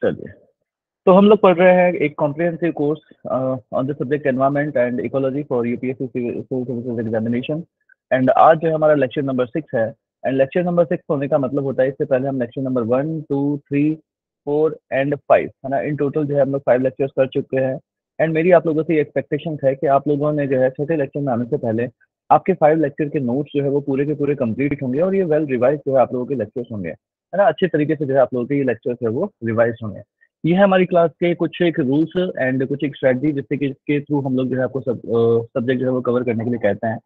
चलिए, तो हम लोग पढ़ रहे हैं एक comprehensive course on the subject environment and ecology for UPSC civil services examination. And आज जो है हमारा लेक्चर नंबर 6 है। एंड लेक्चर नंबर 6 होने का मतलब होता है इससे पहले हम लेक्चर नंबर 1, 2, 3, 4 एंड 5 है ना, इन टोटल जो है हम लोग 5 लेक्चर्स कर चुके हैं। एंड मेरी आप लोगों से एक्सपेक्टेशन है कि आप लोगों ने जो है छोटे लेक्चर में आने से पहले आपके 5 लेक्चर के नोट्स जो है वो पूरे के पूरे कंप्लीट होंगे और ये वेल रिवाइज जो है आप लोगों के लेक्चर्स होंगे, है ना, अच्छे तरीके से जो है आप लोगों के ये लेक्चर्स है वो रिवाइज होंगे। ये है हमारी क्लास के कुछ एक रूल्स एंड कुछ एक स्ट्रेटजी जिससे कि के थ्रू हम लोग जो है आपको सब्जेक्ट जो है वो कवर करने के लिए कहते हैं।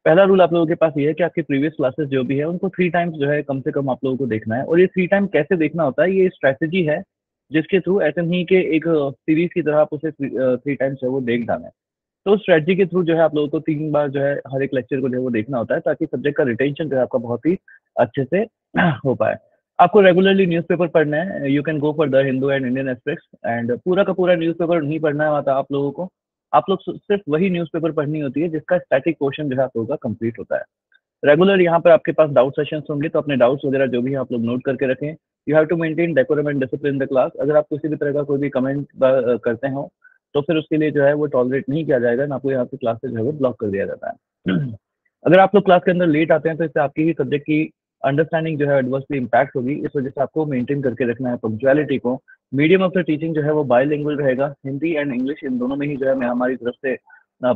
पहला रूल आप लोगों के पास ये है कि आपकी प्रीवियस क्लासेस जो भी है उनको 3 टाइम्स जो है कम से कम आप लोगों को देखना है। और ये 3 टाइम कैसे देखना होता है, ये स्ट्रेटजी है जिसके थ्रू ऐसे नहीं कि एक सीरीज की तरह आप उसे 3 टाइम्स जो है वो देख डालें। तो स्ट्रेटजी के थ्रू जो है आप लोगों को 3 बार जो है हर एक लेक्चर को जो है वो देखना होता है ताकि सब्जेक्ट का रिटेंशन जो है आपका बहुत ही अच्छे से हो पाए। आपको रेगुलरली न्यूज़पेपर पढ़ना है। You can go for the Hindu and Indian express and पूरा का पूरा न्यूज़पेपर नहीं पढ़ना है होता आप लोगों को। आप लोग सिर्फ वही न्यूज़पेपर पढ़नी होती है जिसका स्टैटिक पोर्शन जो है आप लोगों का कंप्लीट होता है। रेगुलर यहाँ पर आपके पास डाउट सेशंस होंगे तो अपने डाउट्स वगैरह जो भी है आप लोग नोट करके रखें। You have to maintain decorum and discipline in the class. अगर आप किसी भी तरह का कोई भी कमेंट करते हो तो फिर उसके लिए जो है वो टॉलरेट नहीं किया जाएगा, ना आपको यहाँ पे क्लास से जो है वो ब्लॉक कर दिया जाता है। अगर आप लोग क्लास के अंदर लेट आते हैं तो इससे आपकी ही सब्जेक्ट की अंडरस्टैंडिंग जो है एडवर्सली इम्पैक्ट होगी। इस वजह से आपको मेंटेन करके रखना है पंक्चुअलिटी को। मीडियम ऑफ द टीचिंग जो है वो बायलिंगुअल रहेगा, हिंदी एंड इंग्लिश इन दोनों में ही जो है मैं हमारी तरफ से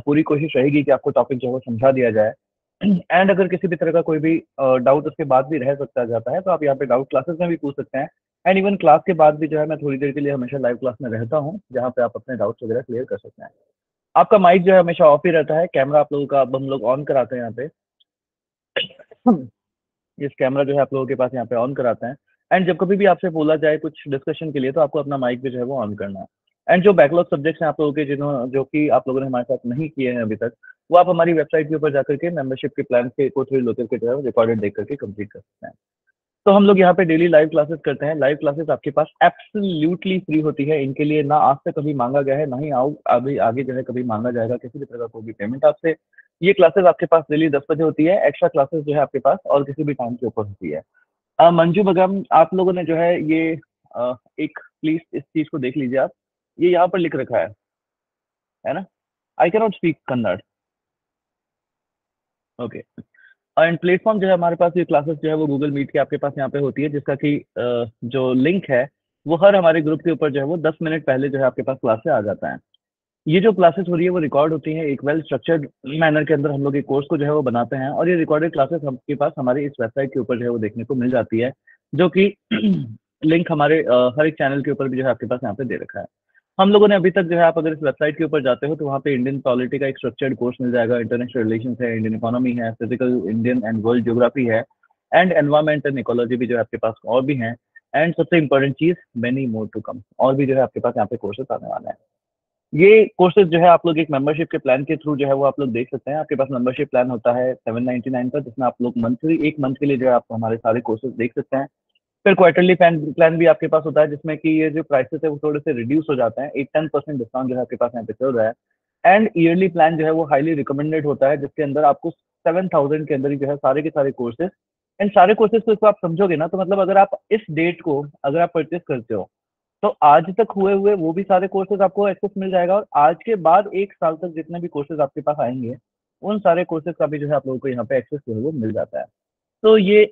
पूरी कोशिश रहेगी कि आपको टॉपिक जो है वो समझा दिया जाए। एंड अगर किसी भी तरह का कोई भी डाउट उसके बाद भी रह सकता जाता है तो आप यहाँ पे डाउट क्लासेस में भी पूछ सकते हैं। एंड इवन क्लास के बाद भी जो है मैं थोड़ी देर के लिए हमेशा लाइव क्लास में रहता हूँ जहाँ पे आप अपने डाउट्स वगैरह क्लियर कर सकते हैं। आपका माइक जो है हमेशा ऑफ ही रहता है। कैमरा आप लोगों का अब हम लोग ऑन कराते हैं यहाँ पे। इस कैमरा जो है आप लोगों के पास यहाँ पे ऑन कराते हैं। एंड जब कभी भी आपसे बोला जाए कुछ डिस्कशन के लिए तो आपको अपना माइक भी जो है वो ऑन करना है। एंड जो बैकलॉग सब्जेक्ट्स हैं आप लोगों के जो कि आप लोगों ने हमारे साथ नहीं किए हैं अभी तक, वो आप हमारी वेबसाइट के ऊपर जाकर के मेंबरशिप के प्लान के को थ्रू लोकर के जो है रिकॉर्डेड देख करके कंप्लीट कर सकते हैं। तो हम लोग यहाँ पे डेली लाइव क्लासेस करते हैं। लाइव क्लासेस आपके पास एब्सोल्युटली फ्री होती है। इनके लिए ना आज तक कभी मांगा गया है, ना ही अभी आगे जो है कभी मांगा जाएगा किसी भी तरह का कोई भी पेमेंट आपसे। ये क्लासेस आपके पास डेली 10 बजे होती है। एक्स्ट्रा क्लासेस जो है आपके पास और किसी भी टाइम के ऊपर होती है। मंजू बगम, आप लोगों ने जो है ये एक प्लीज इस चीज को देख लीजिए आप। ये यहाँ पर लिख रखा है ना, I can not speak Kannada. Okay. And platform जो है हमारे पास, ये क्लासेस जो है वो गूगल मीट के आपके पास यहाँ पे होती है जिसका कि जो लिंक है वो हर हमारे ग्रुप के ऊपर जो है वो 10 मिनट पहले जो है आपके पास क्लास से आ जाता है। ये जो क्लासेस हो रही है वो रिकॉर्ड होती है एक वेल स्ट्रक्चर्ड मैनर के अंदर। हम लोग एक कोर्स को जो है वो बनाते हैं और ये रिकॉर्डेड क्लासेस आपके पास हमारी इस वेबसाइट के ऊपर जो है वो देखने को मिल जाती है, जो कि लिंक हमारे हर एक चैनल के ऊपर भी जो है आपके पास यहाँ पे दे रखा है। हम लोगों ने अभी तक जो है, आप अगर इस वेबसाइट के ऊपर जाते हो तो वहाँ पे इंडियन पॉलिटी का एक स्ट्रक्चर्ड कोर्स मिल जाएगा, इंटरनेशनल रिलेशंस है, इंडियन इकोनॉमी है, physical Indian and world geography है, एंड एनवायरमेंट एंड इकोलॉजी भी जो है आपके पास और भी हैं। एंड सबसे इंपॉर्टेंट चीज, मेनी मोर टू कम, और भी जो है आपके पास यहाँ पे कोर्सेस आने वाले हैं। ये कोर्सेज जो है आप लोग एक मेंबरशिप के प्लान के थ्रू जो है वो आप लोग देख सकते हैं। आपके पास मेंबरशिप प्लान होता है 799 का, जिसमें आप लोग मंथली एक मंथ के लिए जो है आप हमारे सारे कोर्सेज देख सकते हैं। फिर क्वार्टरली प्लान प्लान भी आपके पास होता है जिसमें कि ये जो प्राइसेस है वो थोड़े से रिड्यूस हो जाते हैं। एक 10% डिस्काउंट जो है आपके पास यहाँ पे चल रहा है। एंड ईयरली प्लान जो है वो हाईली रिकमेंडेड होता है जिसके अंदर आपको 7000 के अंदर ही जो है सारे के सारे कोर्सेज। एंड सारे कोर्सेज को इसको आप समझोगे ना तो मतलब अगर आप इस डेट को अगर आप परचेस करते हो तो आज तक हुए हुए वो भी सारे कोर्सेज आपको एक्सेस मिल जाएगा, और आज के बाद 1 साल तक जितने भी कोर्सेज आपके पास आएंगे उन सारे कोर्सेज का भी जो है आप लोगों को यहाँ पे एक्सेस जो है वो मिल जाता है। तो ये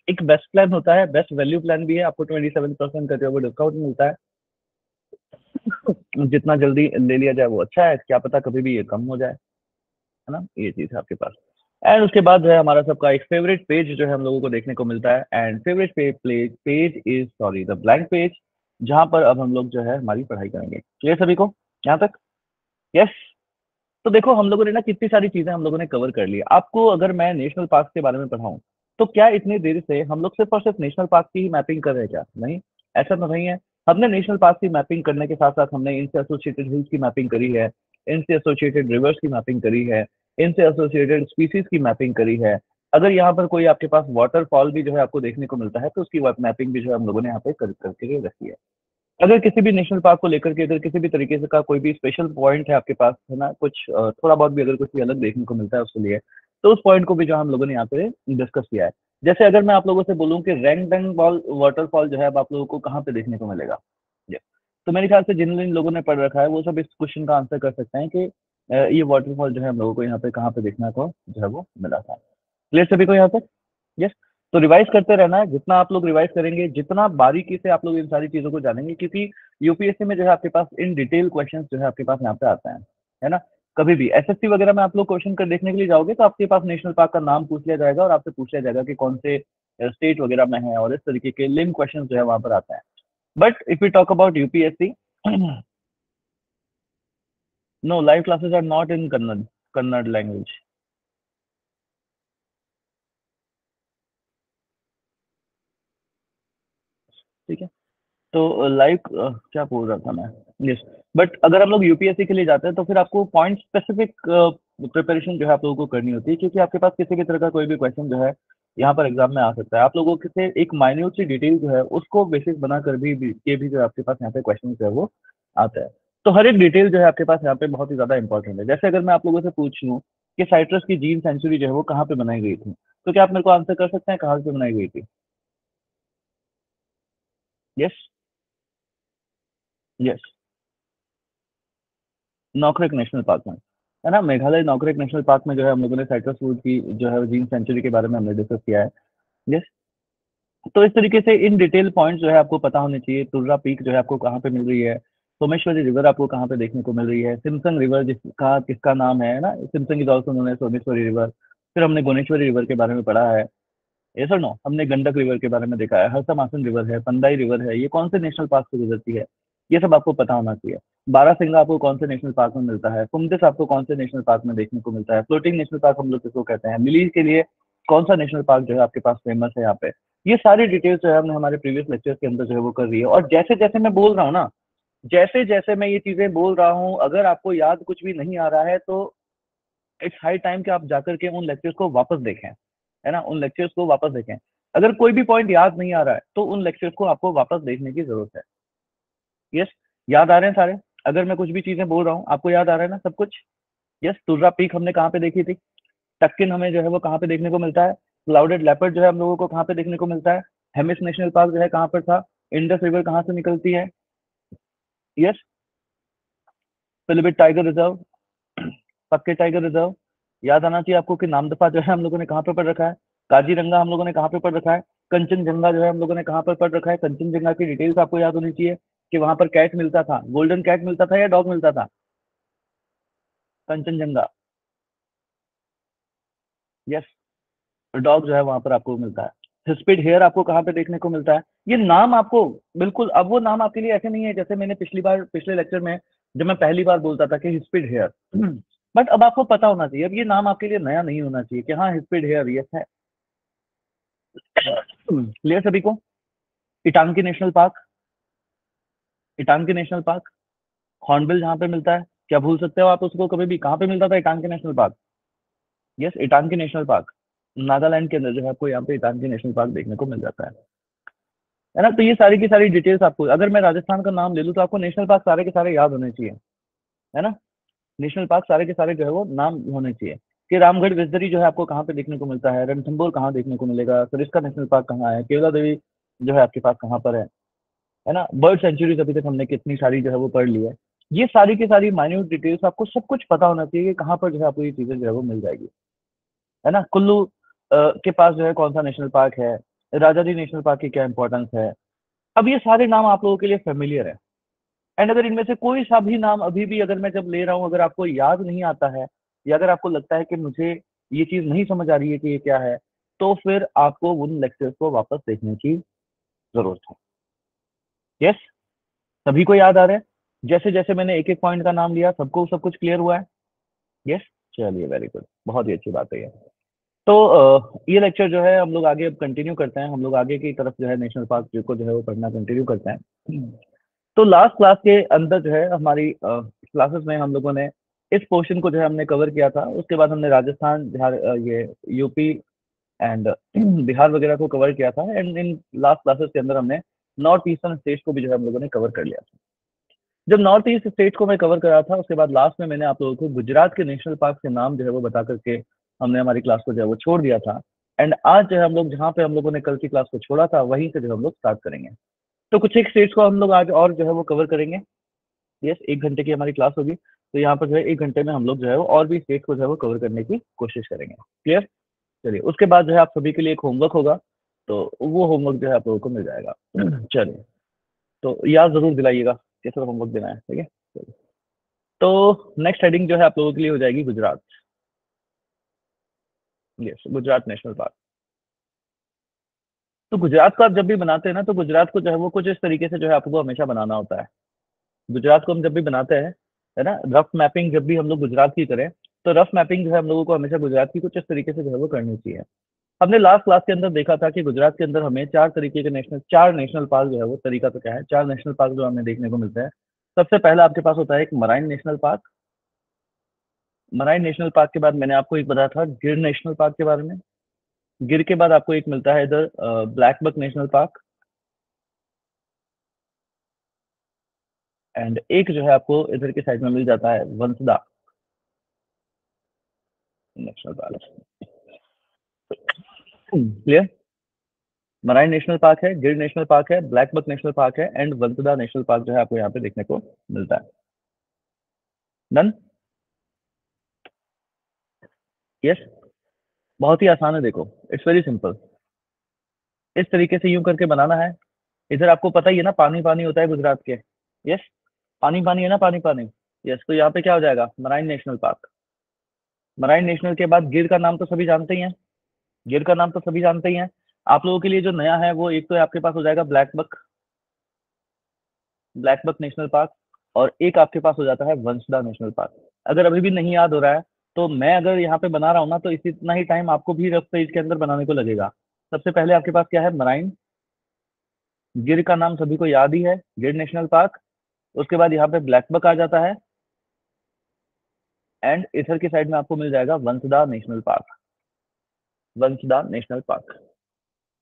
एक बेस्ट प्लान होता है, बेस्ट वैल्यू प्लान भी है। आपको 27% का जो है वो डिस्काउंट मिलता है। जितना जल्दी ले लिया जाए वो अच्छा है, क्या पता कभी भी ये कम हो जाए, है ना, ये चीज है आपके पास। एंड उसके बाद जो है हमारा सबका एक फेवरेट पेज जो है हम लोगों को देखने को मिलता है। And favourite page is sorry the blank page, जहां पर अब हम लोग जो है हमारी पढ़ाई करेंगे। क्लियर सभी को यहाँ तक? यस। तो देखो हम लोगों ने ना कितनी सारी चीजें हम लोगों ने कवर कर ली। आपको अगर मैं नेशनल पार्क के बारे में पढ़ाऊं तो क्या इतनी देर से हम लोग सिर्फ और सिर्फ नेशनल पार्क की ही मैपिंग कर रहे हैं क्या? नहीं, ऐसा तो नहीं है। हमने नेशनल पार्क की मैपिंग करने के साथ साथ हमने इनसे एसोसिएटेड हिल्स की मैपिंग करी है, इनसे एसोसिएटेड रिवर्स की मैपिंग करी है, इनसे एसोसिएटेड स्पीसीज की मैपिंग करी है। अगर यहाँ पर कोई आपके पास वाटरफॉल भी जो है आपको देखने को मिलता है तो उसकी मैपिंग भी जो है हम लोगों ने यहाँ पे करके रखी है। अगर किसी भी नेशनल पार्क को लेकर के अगर किसी भी तरीके से का कोई भी स्पेशल पॉइंट है आपके पास, है ना, कुछ थोड़ा बहुत भी अगर कुछ भी अलग देखने को मिलता है उसके लिए, तो उस पॉइंट को भी जो हम लोगों ने यहाँ पे डिस्कस किया है। जैसे अगर मैं आप लोगों से बोलूँ कि रैंगडंग वाटरफॉल जो है अब आप लोगों को कहाँ पे देखने को मिलेगा, तो मेरे ख्याल से जिन जिन लोगों ने पढ़ रखा है वो सब इस क्वेश्चन का आंसर कर सकते हैं कि ये वाटरफॉल जो है हम लोगों को यहाँ पे कहाँ पे देखने को जो है वो मिला था। क्लियर सभी को यहाँ तक? यस। तो रिवाइज करते रहना है, जितना आप लोग रिवाइज करेंगे, जितना बारीकी से आप लोग इन सारी चीजों को जानेंगे, क्योंकि यूपीएससी में जो है आपके पास इन डिटेल क्वेश्चंस जो है आपके पास यहाँ पे आते हैं, है ना। कभी भी एसएससी वगैरह में आप लोग क्वेश्चन कर देखने के लिए जाओगे तो आपके पास नेशनल पार्क का नाम पूछ लिया जाएगा और आपसे पूछ लिया जाएगा कि कौन से स्टेट वगैरह में है, और इस तरीके के लिंक क्वेश्चन जो है वहां पर आते हैं। But if you talk about UPSC, no, live classes are not in Kannada language. ठीक है। तो लाइव क्या बोल रहा था मैं? यस। बट अगर हम लोग यूपीएससी के लिए जाते हैं तो फिर आपको पॉइंट स्पेसिफिक प्रिपरेशन जो है आप लोगों को करनी होती है, क्योंकि आपके पास किसी भी तरह का कोई भी क्वेश्चन जो है यहाँ पर एग्जाम में आ सकता है। आप लोगों के से एक माइन्यूट सी डिटेल जो है उसको बेसिस बनाकर भी जो है आपके पास यहाँ पे क्वेश्चन जो है वो आता है। तो हर एक डिटेल जो है आपके पास यहाँ पे बहुत ही ज्यादा इंपॉर्टेंट है। जैसे अगर मैं आप लोगों से पूछ लूँ कि साइट्रस की जीन सेंचुरी जो है वो कहाँ पे बनाई गई थी, तो क्या आप मेरे को आंसर कर सकते हैं कहाँ पे बनाई गई थी? यस। यस। नॉकरेक नेशनल पार्क में, है ना। मेघालय नॉकरेक नेशनल पार्क में जो है हम लोगों ने साइट्रस फ्रूट की जो है जीन सेंचुरी के बारे में हमने डिस्कस किया है। यस। तो इस तरीके से इन डिटेल पॉइंट्स जो है आपको पता होने चाहिए। तुर्रा पीक जो है आपको कहाँ पे मिल रही है, सोमेश्वरी रिवर आपको कहाँ पे देखने को मिल रही है, सिमसंग रिवर जिसका किसका नाम है ना, Simsang is also known as Someshwari river. फिर हमने गोनेश्वरी रिवर के बारे में पढ़ा है। ये सर नो, हमने गंडक रिवर के बारे में देखा है, हरसमासन रिवर है, पंदाई रिवर है, ये कौन से नेशनल पार्क से गुजरती है, ये सब आपको पता होना चाहिए। बारासिंगा आपको कौन से नेशनल पार्क में मिलता है, कुमदिस आपको कौन से नेशनल पार्क में देखने को मिलता है, फ्लोटिंग नेशनल पार्क हम लोग किसको कहते हैं, मिली के लिए कौन सा नेशनल पार्क जो है आपके पास फेमस है यहाँ पे। ये सारी डिटेल्स जो है हमने हमारे प्रीवियस लेक्चर्स के अंदर जो है वो कर रही है। और जैसे जैसे मैं बोल रहा हूँ ना, जैसे जैसे मैं ये चीजें बोल रहा हूँ, अगर आपको याद कुछ भी नहीं आ रहा है तो इट्स हाई टाइम कि आप जाकर के उन लेक्चर्स को वापस देखें, है ना, उन लेक्चर्स को वापस देखें। अगर कोई भी पॉइंट याद नहीं आ रहा है तो उन लेक्चर्स को आपको वापस देखने की जरूरत है। यस। याद आ रहे हैं सारे? अगर मैं कुछ भी चीजें बोल रहा हूँ आपको याद आ रहा है ना सब कुछ? यस। तुर्रा पीक हमने कहाँ पे देखी थी, टक्किन हमें जो है वो कहाँ पे देखने को मिलता है, क्लाउडेड लेपर्ड जो है हम लोगों को कहाँ पे देखने को मिलता है, हेमिस नेशनल पार्क जो है कहाँ पर था, इंडस रिवर कहाँ से निकलती है। यस। पिलिभिट टाइगर रिजर्व, पक्के टाइगर रिजर्व, याद आना चाहिए आपको कि नामदफा जो है हम लोगों ने कहाँ पे पढ़ रखा है, काजीरंगा हम लोगों ने कहाँ पे पढ़ रखा है, कंचनजंगा जो है हम लोगों ने कहाँ पर पढ़ रखा है। कंचनजंगा की डिटेल्स आपको याद होनी चाहिए कि वहां पर कैट मिलता था, गोल्डन कैट मिलता था या डॉग मिलता था? कंचनजंगा। यस। डॉग जो है वहां पर आपको मिलता है। हिस्पिड हेयर आपको कहाँ पे देखने को मिलता है? ये नाम आपको बिल्कुल, अब वो नाम आपके लिए ऐसे नहीं है जैसे मैंने पिछली बार पिछले लेक्चर में जब मैं पहली बार बोलता था कि हिस्पिड हेयर, बट अब आपको पता होना चाहिए, अब ये नाम आपके लिए नया नहीं होना चाहिए कि हाँ हिस्पिड हेयर ये है। क्लियर सभी को? Intanki national park, Intanki national park, hornbill जहाँ पे मिलता है, क्या भूल सकते हो आप उसको कभी भी? कहाँ पे मिलता था Intanki national park? Yes, Intanki national park Nagaland के अंदर जो है आपको यहाँ पे इटांकी नेशनल पार्क देखने को मिल जाता है ना। तो ये सारी की सारी डिटेल्स आपको, अगर मैं राजस्थान का नाम ले लूँ तो आपको नेशनल पार्क सारे के सारे याद होने चाहिए, है ना। नेशनल पार्क सारे के सारे जो है वो नाम होने चाहिए कि रामगढ़ विजदरी जो है आपको कहाँ पे देखने को मिलता है, रणथंभौर कहाँ देखने को मिलेगा, सरिस्का नेशनल पार्क कहाँ है, केवला देवी जो है आपके पास कहाँ पर है ना। बर्ड सेंचुरीज अभी तक हमने कितनी सारी जो है वो पढ़ ली है। ये सारी की सारी माइन्यूट डिटेल्स आपको सब कुछ पता होना चाहिए कि कहाँ पर जो है आपको ये चीजें जो है वो मिल जाएगी, है ना। कुल्लू के पास जो है कौन सा नेशनल पार्क है, राजाजी नेशनल पार्क की क्या इंपॉर्टेंस है। अब ये सारे नाम आप लोगों के लिए फेमिलियर है। एंड अगर इनमें से कोई सा भी नाम अभी भी अगर मैं जब ले रहा हूँ अगर आपको याद नहीं आता है, या अगर आपको लगता है कि मुझे ये चीज नहीं समझ आ रही है कि ये क्या है, तो फिर आपको उन लेक्चर्स को वापस देखने की जरूरत है। यस। सभी को याद आ रहा है? जैसे जैसे मैंने एक एक पॉइंट का नाम लिया सबको सब कुछ क्लियर हुआ है? यस। चलिए, वेरी गुड, बहुत ही अच्छी बात है ये। तो ये लेक्चर जो है हम लोग आगे अब कंटिन्यू करते हैं, हम लोग आगे की तरफ जो है नेशनल पार्क को जो है वो पढ़ना कंटिन्यू करते हैं। तो लास्ट क्लास के अंदर जो है हमारी क्लासेस में हम लोगों ने इस पोर्शन को जो है हमने कवर किया था। उसके बाद हमने राजस्थान, बिहार, ये यूपी एंड बिहार वगैरह को कवर किया था। एंड इन लास्ट क्लासेस के अंदर हमने नॉर्थ ईस्टर्न स्टेट्स को भी जो है हम लोगों ने कवर कर लिया था। जब नॉर्थ ईस्ट स्टेट्स को मैं कवर कर रहा था उसके बाद लास्ट में मैंने आप लोगों को गुजरात के नेशनल पार्क के नाम जो है वो बता करके हमने हमारी क्लास को जो है वो छोड़ दिया था। एंड आज जो है हम लोग जहाँ पे हम लोगों ने कल की क्लास को छोड़ा था वहीं से जो हम लोग स्टार्ट करेंगे। तो कुछ एक स्टेट्स को हम लोग आज और जो है वो कवर करेंगे। यस, 1 घंटे की हमारी क्लास होगी, तो यहाँ पर जो है 1 घंटे में हम लोग जो है वो और भी स्टेट्स को जो है वो कवर करने की कोशिश करेंगे। क्लियर? चलिए, उसके बाद जो है आप सभी के लिए एक होमवर्क होगा, तो वो होमवर्क जो है आप लोगों को मिल जाएगा। चलिए, तो याद जरूर दिलाइएगा कैसे होमवर्क देना है, ठीक है? चलिए। तो नेक्स्ट हेडिंग जो है आप लोगों के लिए हो जाएगी Gujarat. Yes, Gujarat national park. तो गुजरात को आप जब भी बनाते हैं ना, तो गुजरात को जो है वो कुछ इस तरीके से जो है आपको हमेशा बनाना होता है। गुजरात को हम जब भी बनाते हैं, है ना, रफ मैपिंग जब भी हम लोग गुजरात की करें, तो रफ मैपिंग जो है हम लोगों को हमेशा गुजरात की कुछ इस तरीके से जो है वो करनी चाहिए। हमने लास्ट क्लास के अंदर देखा था कि गुजरात के अंदर हमें चार नेशनल पार्क जो है वो, तरीका तो क्या है, चार नेशनल पार्क जो हमें देखने को मिलते हैं। सबसे पहला आपके पास होता है एक marine national park. Marine national park के बाद मैंने आपको एक बताया था गिर नेशनल पार्क के बारे में। गिर के बाद आपको एक मिलता है इधर black buck national park. And एक जो है आपको इधर के साइड में मिल जाता है Vansda national park. Clear? Marine national park है, गिर नेशनल पार्क है, ब्लैक बक नेशनल पार्क है, एंड वंसदा नेशनल पार्क जो है आपको यहाँ पे देखने को मिलता है। डन? यस। बहुत ही आसान है, देखो, इट्स वेरी सिंपल। इस तरीके से यूं करके बनाना है। इधर आपको पता ही है ना, पानी पानी होता है गुजरात के। यस, पानी पानी है ना, पानी पानी। यस, तो यहाँ पे क्या हो जाएगा, marine national park. Marine national के बाद गिर का नाम तो सभी जानते ही हैं। गिर का नाम तो सभी जानते ही हैं। आप लोगों के लिए जो नया है वो एक तो आपके पास हो जाएगा black buck, black buck national park. और एक आपके पास हो जाता है वंसदा नेशनल पार्क। अगर अभी भी नहीं याद हो रहा है, तो मैं अगर यहाँ पे बना रहा हूँ ना, तो इसी इतना ही टाइम आपको भी रफ पेज के अंदर बनाने को लगेगा। सबसे पहले आपके पास क्या है, मराइन। गिर का नाम सभी को याद ही है, गिर नेशनल पार्क। उसके बाद यहाँ पे ब्लैक बक आ जाता है। एंड इधर की साइड में आपको मिल जाएगा Vansda national park. Vansda national park.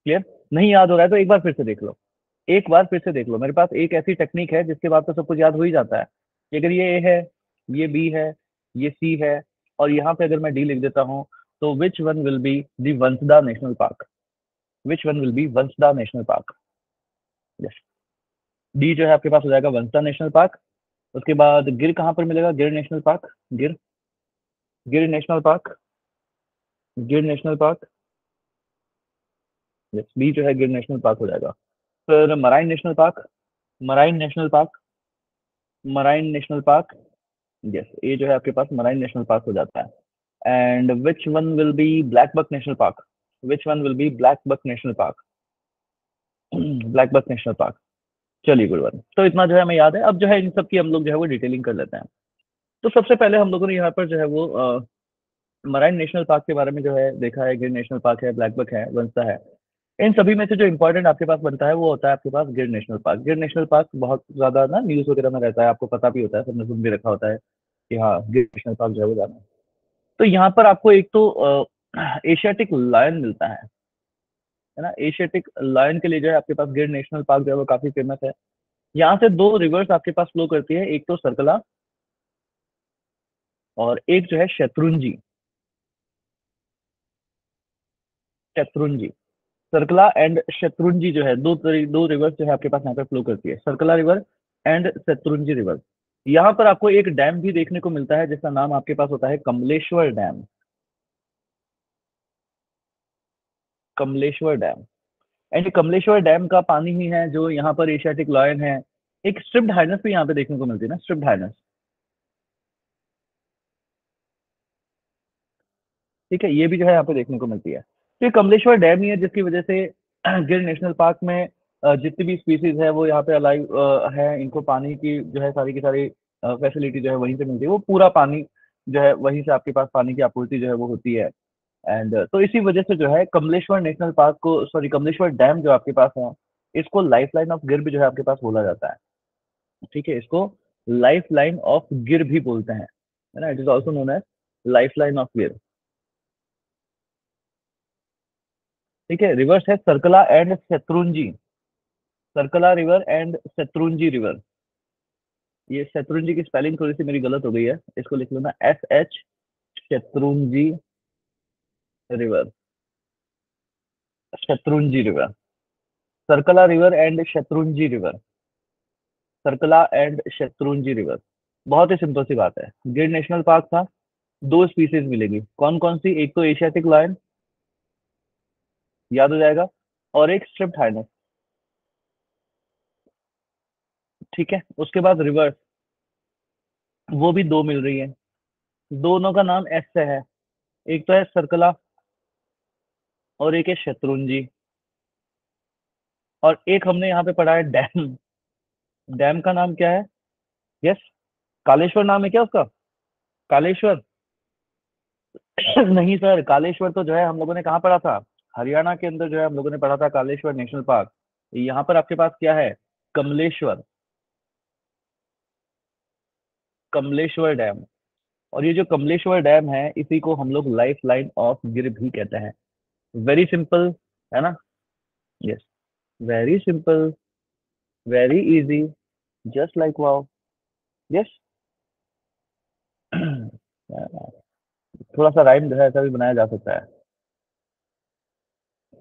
Clear? नहीं याद हो रहा है तो एक बार फिर से देख लो। एक बार फिर से देख लो। मेरे पास एक ऐसी टेक्निक है जिसके बाद तो सब कुछ याद हो ही जाता है कि अगर ये ए है, ये बी है, ये सी है, और यहाँ पे अगर मैं डी लिख देता हूँ, तो विच one will be the Vansda national park? Which one will B Vansda national park? Yes, D जो है आपके पास हो जाएगा वंसदा नेशनल पार्क। उसके बाद गिर कहाँ पर मिलेगा, गिर नेशनल पार्क। गिर, गिर नेशनल पार्क, गिर नेशनल पार्क। यस, बी जो है गिर नेशनल पार्क हो जाएगा। फिर marine national park, marine national park, marine national park. Yes, ये जो है आपके पास मराइन नेशनल पार्क हो जाता है। And which one will be black buck national park? Which one will be black buck national park? Black buck national park. चलिए, good one. तो इतना जो है हमें याद है। अब जो है इन सब की हम लोग जो है वो डिटेलिंग कर लेते हैं। तो सबसे पहले हम लोगों ने यहाँ पर जो है वो मराइन नेशनल पार्क के बारे में जो है देखा है। गिर नेशनल पार्क है, ब्लैक बक है, वंसदा है। इन सभी में से जो इंपॉर्टेंट आपके पास बनता है वो होता है आपके पास गिर नेशनल पार्क। गिर नेशनल पार्क बहुत ज्यादा ना न्यूज वगैरह में रहता है, आपको पता भी होता है, सबने सुन भी रखा होता है कि हाँ, गिर नेशनल पार्क जो है वो जाना है। तो यहाँ पर आपको एक तो एशियाटिक लायन मिलता है ना। एशियाटिक लायन के लिए जो है आपके पास गिर नेशनल पार्क जो है वो काफी फेमस है। यहाँ से दो रिवर्स आपके पास फ्लो करती है, एक तो सरकला और एक जो है शत्रुंजी। शत्रुंजी, सर्कला एंड शत्रुंजी जो है दो रिवर जो है आपके पास यहाँ पे फ्लो करती है, सर्कला रिवर एंड शत्रुंजी रिवर। यहाँ पर आपको एक डैम भी देखने को मिलता है जिसका नाम आपके पास होता है Kamleshwar dam. Kamleshwar dam. And Kamleshwar dam का पानी ही है जो यहाँ पर एशियाटिक लायन है। एक स्ट्रिप्ड हाइनस भी यहाँ पे देखने को मिलती है ना, स्ट्रिप्ड हाइनस। ठीक है, ये भी जो है यहाँ पे देखने को मिलती है। तो ये कमलेश्वर डैम ही है जिसकी वजह से गिर नेशनल पार्क में जितनी भी स्पीसीज है वो यहाँ पे अलाइव है। इनको पानी की जो है सारी की सारी फैसिलिटी जो है वहीं से मिलती है। वो पूरा पानी जो है वहीं से आपके पास पानी की आपूर्ति जो है वो होती है। एंड तो इसी वजह से जो है कमलेश्वर नेशनल पार्क को, सॉरी, कमलेश्वर डैम जो आपके पास है, इसको लाइफ लाइन ऑफ गिर भी जो है आपके पास बोला जाता है। ठीक है, इसको लाइफ लाइन ऑफ गिर भी बोलते हैं, है ना। It is also known as life line of Gir. ठीक है, रिवर्स है Sarkala and शत्रुंजी। Sarkala river and शत्रुंजी river. ये शत्रुंजी की स्पेलिंग थोड़ी सी मेरी गलत हो गई है, इसको लिख लेना SH, Shetrunji river, Shetrunji river. Sarkala river and शत्रुंजी river, Sarkala and शत्रुंजी river. बहुत ही सिंपल सी बात है, गिर नेशनल पार्क था, दो स्पीसीज मिलेगी, कौन कौन सी? एक तो एशियाटिक लायन, याद हो जाएगा, और एक स्ट्रिप्ड हाइनस। ठीक है, उसके बाद रिवर्स, वो भी दो मिल रही है, दोनों का नाम एस से है, एक तो है सर्कला और एक है शत्रुंजी। और एक हमने यहाँ पे पढ़ा है डैम, डैम का नाम क्या है? यस, कालेश्वर नाम है क्या उसका? कालेश्वर? नहीं सर, कालेश्वर तो जो है हम लोगों ने कहाँ पढ़ा था? हरियाणा के अंदर जो है हम लोगों ने पढ़ा था कालेश्वर नेशनल पार्क। यहाँ पर आपके पास क्या है? कमलेश्वर, कमलेश्वर डैम। और ये जो कमलेश्वर डैम है, इसी को हम लोग लाइफ लाइन ऑफ गिर भी कहते हैं। वेरी सिंपल, है ना? Yes, very simple, very easy, just like wow. Yes. थोड़ा सा राइम जो है ऐसा भी बनाया जा सकता है।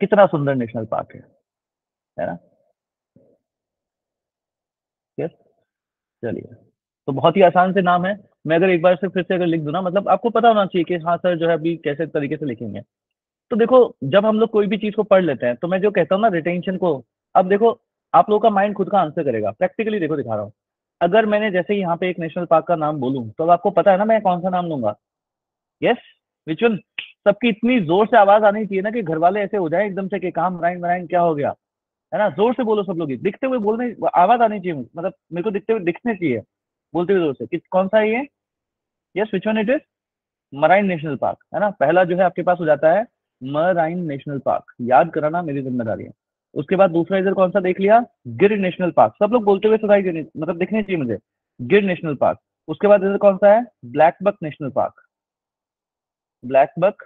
कितना सुंदर नेशनल पार्क है ना? यस। चलिए, तो बहुत ही आसान से नाम है। मैं अगर एक बार से फिर से अगर लिख दूं ना, मतलब आपको पता होना चाहिए कि हाँ सर जो है अभी कैसे तरीके से लिखेंगे। तो देखो, जब हम लोग कोई भी चीज को पढ़ लेते हैं, तो मैं जो कहता हूँ ना रिटेंशन को, अब देखो, आप लोगों का माइंड खुद का आंसर करेगा। प्रैक्टिकली देखो, दिखा रहा हूँ। अगर मैंने जैसे ही यहाँ पे एक नेशनल पार्क का नाम बोलूं, तो अब आपको पता है ना मैं कौन सा नाम लूंगा? Yes, which one? सबकी इतनी जोर से आवाज आनी चाहिए ना कि घर वाले ऐसे हो जाए एकदम से कि काम बनाएंगे बनाएंगे क्या हो गया, है ना? जोर से बोलो सब लोग, दिखते हुए बोलने, आवाज आनी चाहिए, मतलब मेरे को दिखते हुए दिखने चाहिए, बोलते हुए जोर से कि कौन सा है ये। Yes, which one it is? Marine national park, है ना? पहला जो है आपके पास हो जाता है मराइन नेशनल पार्क, याद कराना मेरी जिम्मेदारी है। उसके बाद दूसरा इधर कौन सा देख लिया? गिर नेशनल पार्क, सब लोग बोलते हुए सुनाई देने, मतलब दिखने चाहिए मुझे, गिर नेशनल पार्क। उसके बाद इधर कौन सा है? Black buck national park, black buck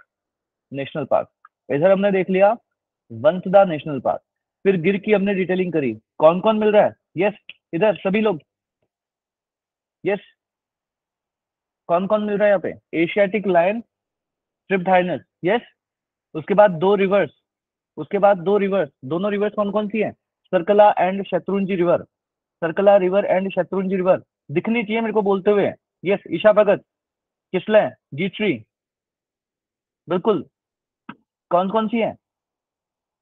national park. इधर हमने देख लिया वंसदा नेशनल पार्क। फिर गिर की हमने डिटेलिंग करी, कौन कौन मिल रहा है? यस, इधर सभी लोग, यस, कौन कौन मिल रहा है यहाँ पे? Asiatic lion, striped hyenas, yes. उसके बाद दो रिवर्स, उसके बाद दो रिवर्स, दोनों रिवर्स कौन कौन सी है? Sarkala and शत्रुंजी river, Sarkala river and शत्रुंजी river, दिखनी चाहिए मेरे को बोलते हुए। यस, ईशा भगत, किसले, जी3, बिल्कुल। कौन कौन सी है?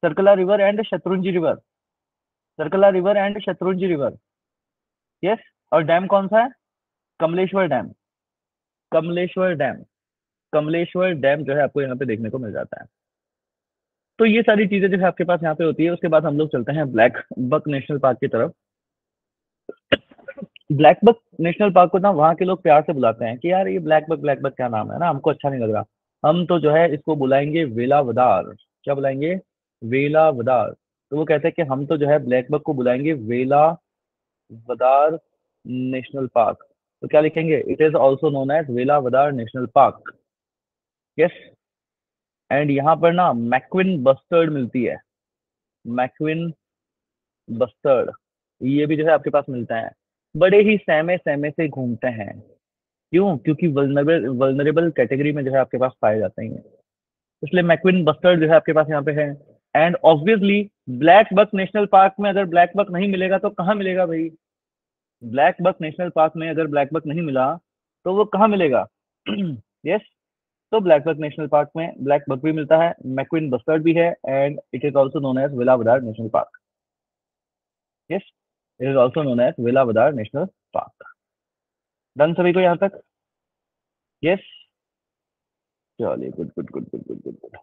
Sarkala river and शत्रुंजी river, Sarkala river and शत्रुंजी river. Yes. और डैम कौन सा है? Kamleshwar dam, Kamleshwar dam, Kamleshwar dam जो है आपको यहाँ पे देखने को मिल जाता है। तो ये सारी चीजें जो है आपके पास यहाँ पे होती है। उसके बाद हम लोग चलते हैं ब्लैक बक नेशनल पार्क की तरफ। ब्लैक बक नेशनल पार्क को ना वहाँ के लोग प्यार से बुलाते हैं कि यार ये ब्लैक बक क्या नाम है ना, हमको अच्छा नहीं लग रहा। हम तो जो है इसको बुलाएंगे वेलावदार। क्या बुलाएंगे? वेलावदार। तो वो कहते हैं कि हम तो जो है ब्लैक बक को बुलाएंगे वेलावदार नेशनल पार्क। तो क्या लिखेंगे? It is also known as Velavadar national park. Yes. And यहाँ पर ना मैक्विन बस्टर्ड मिलती है, मैक्विन बस्टर्ड, ये भी जो है आपके पास मिलता है। बड़े ही सहमे सहमे से घूमते हैं, क्यों? क्योंकि वल्नरेबल वल्नरेबल कैटेगरी में जो है आपके पास पाए जाते हैं, इसलिए मैक्विन बस्टर्ड जो है आपके पास यहाँ पे है। And obviously black buck national park में अगर ब्लैक बक नहीं मिलेगा तो कहाँ मिलेगा भाई? ब्लैक बक नेशनल पार्क में अगर ब्लैक बक नहीं मिला तो वो कहाँ मिलेगा? यस। तो ब्लैक बक नेशनल पार्क में ब्लैक बक भी मिलता है, मैक्विन बस्टर्ड भी है, and it is also known as Velavadar national park. Yes, it is also known as Velavadar national park. Done सभी को यहाँ तक? यस। चलिए, good good good good good good good.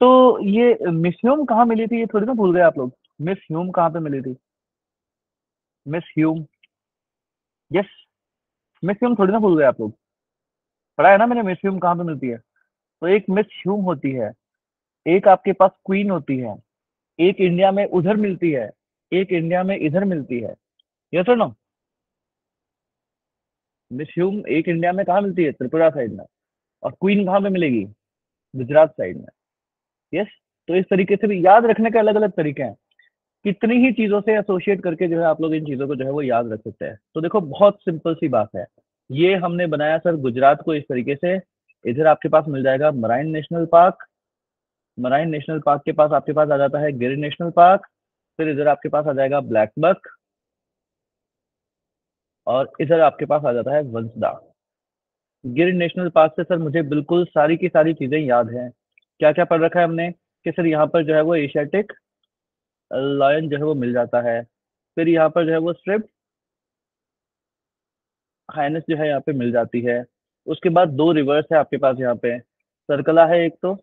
तो ये मिस ह्यूम कहाँ मिली थी, ये थोड़ी ना भूल गए आप लोग? मिस ह्यूम कहाँ पे मिली थी? Miss Hume, yes, miss Hume थोड़ी ना भूल गए आप लोग? पढ़ा है ना मैंने मिस ह्यूम कहाँ पे मिलती है। तो एक मिस ह्यूम होती है, एक आपके पास क्वीन होती है, एक इंडिया में उधर मिलती है, एक इंडिया में इधर मिलती है। यस और नो? मिस ह्यूम एक इंडिया में कहाँ मिलती है? त्रिपुरा साइड में। और क्वीन कहाँ पे मिलेगी? गुजरात साइड में। यस। तो इस तरीके से भी याद रखने के अलग अलग तरीके हैं, कितनी ही चीजों से एसोसिएट करके जो है आप लोग इन चीजों को जो है वो याद रख सकते हैं। तो देखो, बहुत सिंपल सी बात है। ये हमने बनाया सर गुजरात को इस तरीके से, इधर आपके पास मिल जाएगा marine national park, marine national park के पास आपके पास आ जाता है गिर नेशनल पार्क, फिर इधर आपके पास आ जाएगा ब्लैक बक, और इधर आपके पास आ जाता है वंसदा। गिर नेशनल पार्क से सर मुझे बिल्कुल सारी की सारी चीजें याद हैं। क्या क्या पढ़ रखा है हमने कि सर यहाँ पर जो है वो एशियाटिक लायन जो है वो मिल जाता है, फिर यहाँ पर जो है वो स्ट्रिप्ड हाइनेस जो है यहाँ पे मिल जाती है। उसके बाद दो रिवर्स है आपके पास यहाँ पे, सर्कला है एक तो,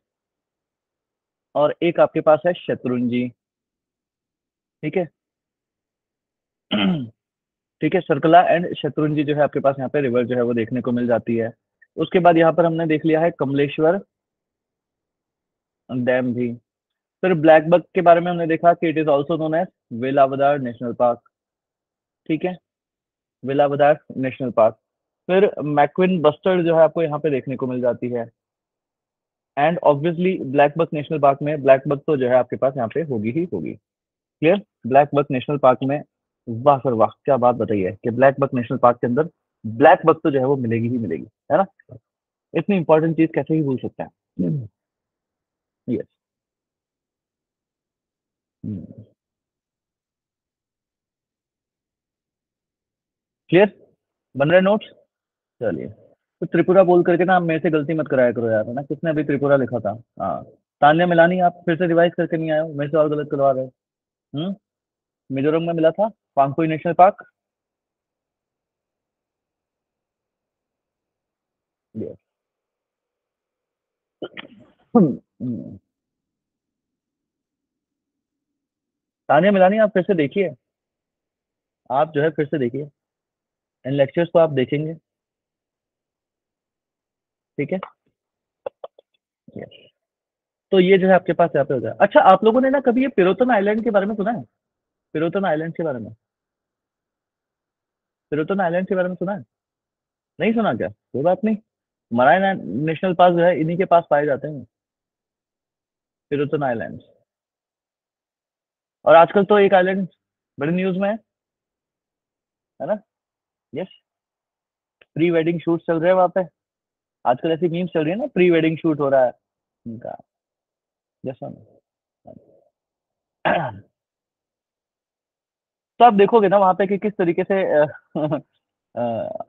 और एक आपके पास है शत्रुंजी। ठीक है। ठीक है, सर्कला एंड शत्रुंजी जो है आपके पास यहाँ पे रिवर जो है वो देखने को मिल जाती है। उसके बाद यहाँ पर हमने देख लिया है कमलेश्वर डैम भी। फिर ब्लैक बक के बारे में हमने देखा कि it is also known as Velavadar national park. ठीक है, वेलावदार नेशनल पार्क। फिर मैक्विन बस्टर्ड जो है आपको यहाँ पे देखने को मिल जाती है। And obviously black buck national park में ब्लैक बक तो जो है आपके पास यहाँ पे होगी ही होगी। Clear. Black buck national park में, वाह सर वाह, क्या बात बताई है कि ब्लैक बक नेशनल पार्क के अंदर ब्लैक बक तो जो है वो मिलेगी ही मिलेगी, है ना। इतनी इंपॉर्टेंट चीज कैसे ही भूल सकते हैं। यस। क्लियर, बन रहे नोट्स। चलिए, तो त्रिपुरा बोल करके ना आप मेरे से गलती मत कराया करो यार, है ना। किसने अभी त्रिपुरा लिखा था? हाँ, तान्या मिलानी, आप फिर से रिवाइज करके नहीं आए हो, मेरे से और गलत करवा रहे हो। हम्म। मिजोरम में मिला था पांगपोई नेशनल पार्क। Yes. तान्या मिलानी आप फिर से देखिए, आप जो है फिर से देखिए, इन लेक्चर्स को आप देखेंगे। ठीक है। Yes. तो ये जो है आपके पास यहाँ पे हो जाए। अच्छा, आप लोगों ने ना कभी ये पिरोतन आइलैंड के बारे में सुना है? पिरोतन आइलैंड के बारे में, पिरोतन आइलैंड के बारे में सुना है? नहीं सुना क्या? कोई बात नहीं। मरायना नेशनल पार्क जो है इन्हीं के पास पाए जाते हैं, पिरोतन आइलैंड। और आजकल तो एक आइलैंड बड़ी न्यूज में है ना। यस, प्री वेडिंग शूट चल रहे हैं वहां पे। आजकल ऐसी मीम्स चल रही है ना, प्री वेडिंग शूट हो रहा है उनका। यस। तो आप देखोगे ना वहां पे कि किस तरीके से अ,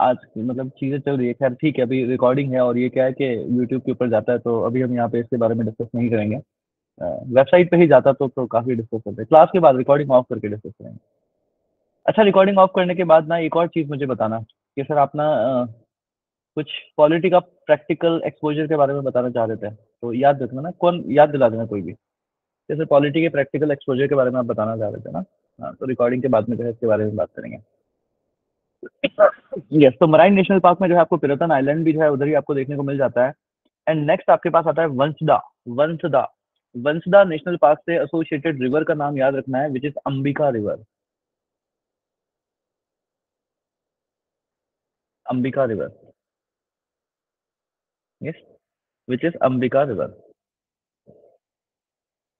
आज मतलब चीजें चल रही है। खैर ठीक है, अभी रिकॉर्डिंग है और ये क्या है कि यूट्यूब के ऊपर जाता है, तो अभी हम यहाँ पे इसके बारे में डिस्कस नहीं करेंगे। वेबसाइट पे ही जाता तो काफी डिस्कस करते हैं, क्लास के बाद रिकॉर्डिंग ऑफ करके डिस्कस करेंगे। अच्छा, रिकॉर्डिंग ऑफ करने के बाद ना एक और चीज मुझे बताना कि सर आप ना कुछ पॉलिटी का प्रैक्टिकल एक्सपोजर के बारे में बताना चाह रहे थे, तो याद रखना ना, कौन याद दिला देना कोई भी। जैसे पॉलिटी के प्रैक्टिकल एक्सपोजर के बारे में आप बताना चाह रहे थे ना। हाँ, तो रिकॉर्डिंग के बाद में जो है इसके बारे में बात करेंगे। यस, तो मराइन नेशनल पार्क में जो है आपको पिरतन आइलैंड भी जो है उधर ही आपको देखने को मिल जाता है। एंड नेक्स्ट आपके पास आता है वंसदा। वंसदा, वंसदा नेशनल पार्क से एसोसिएटेड रिवर का नाम याद रखना है, which is Ambika river. Ambika river. Yes, which is Ambika river.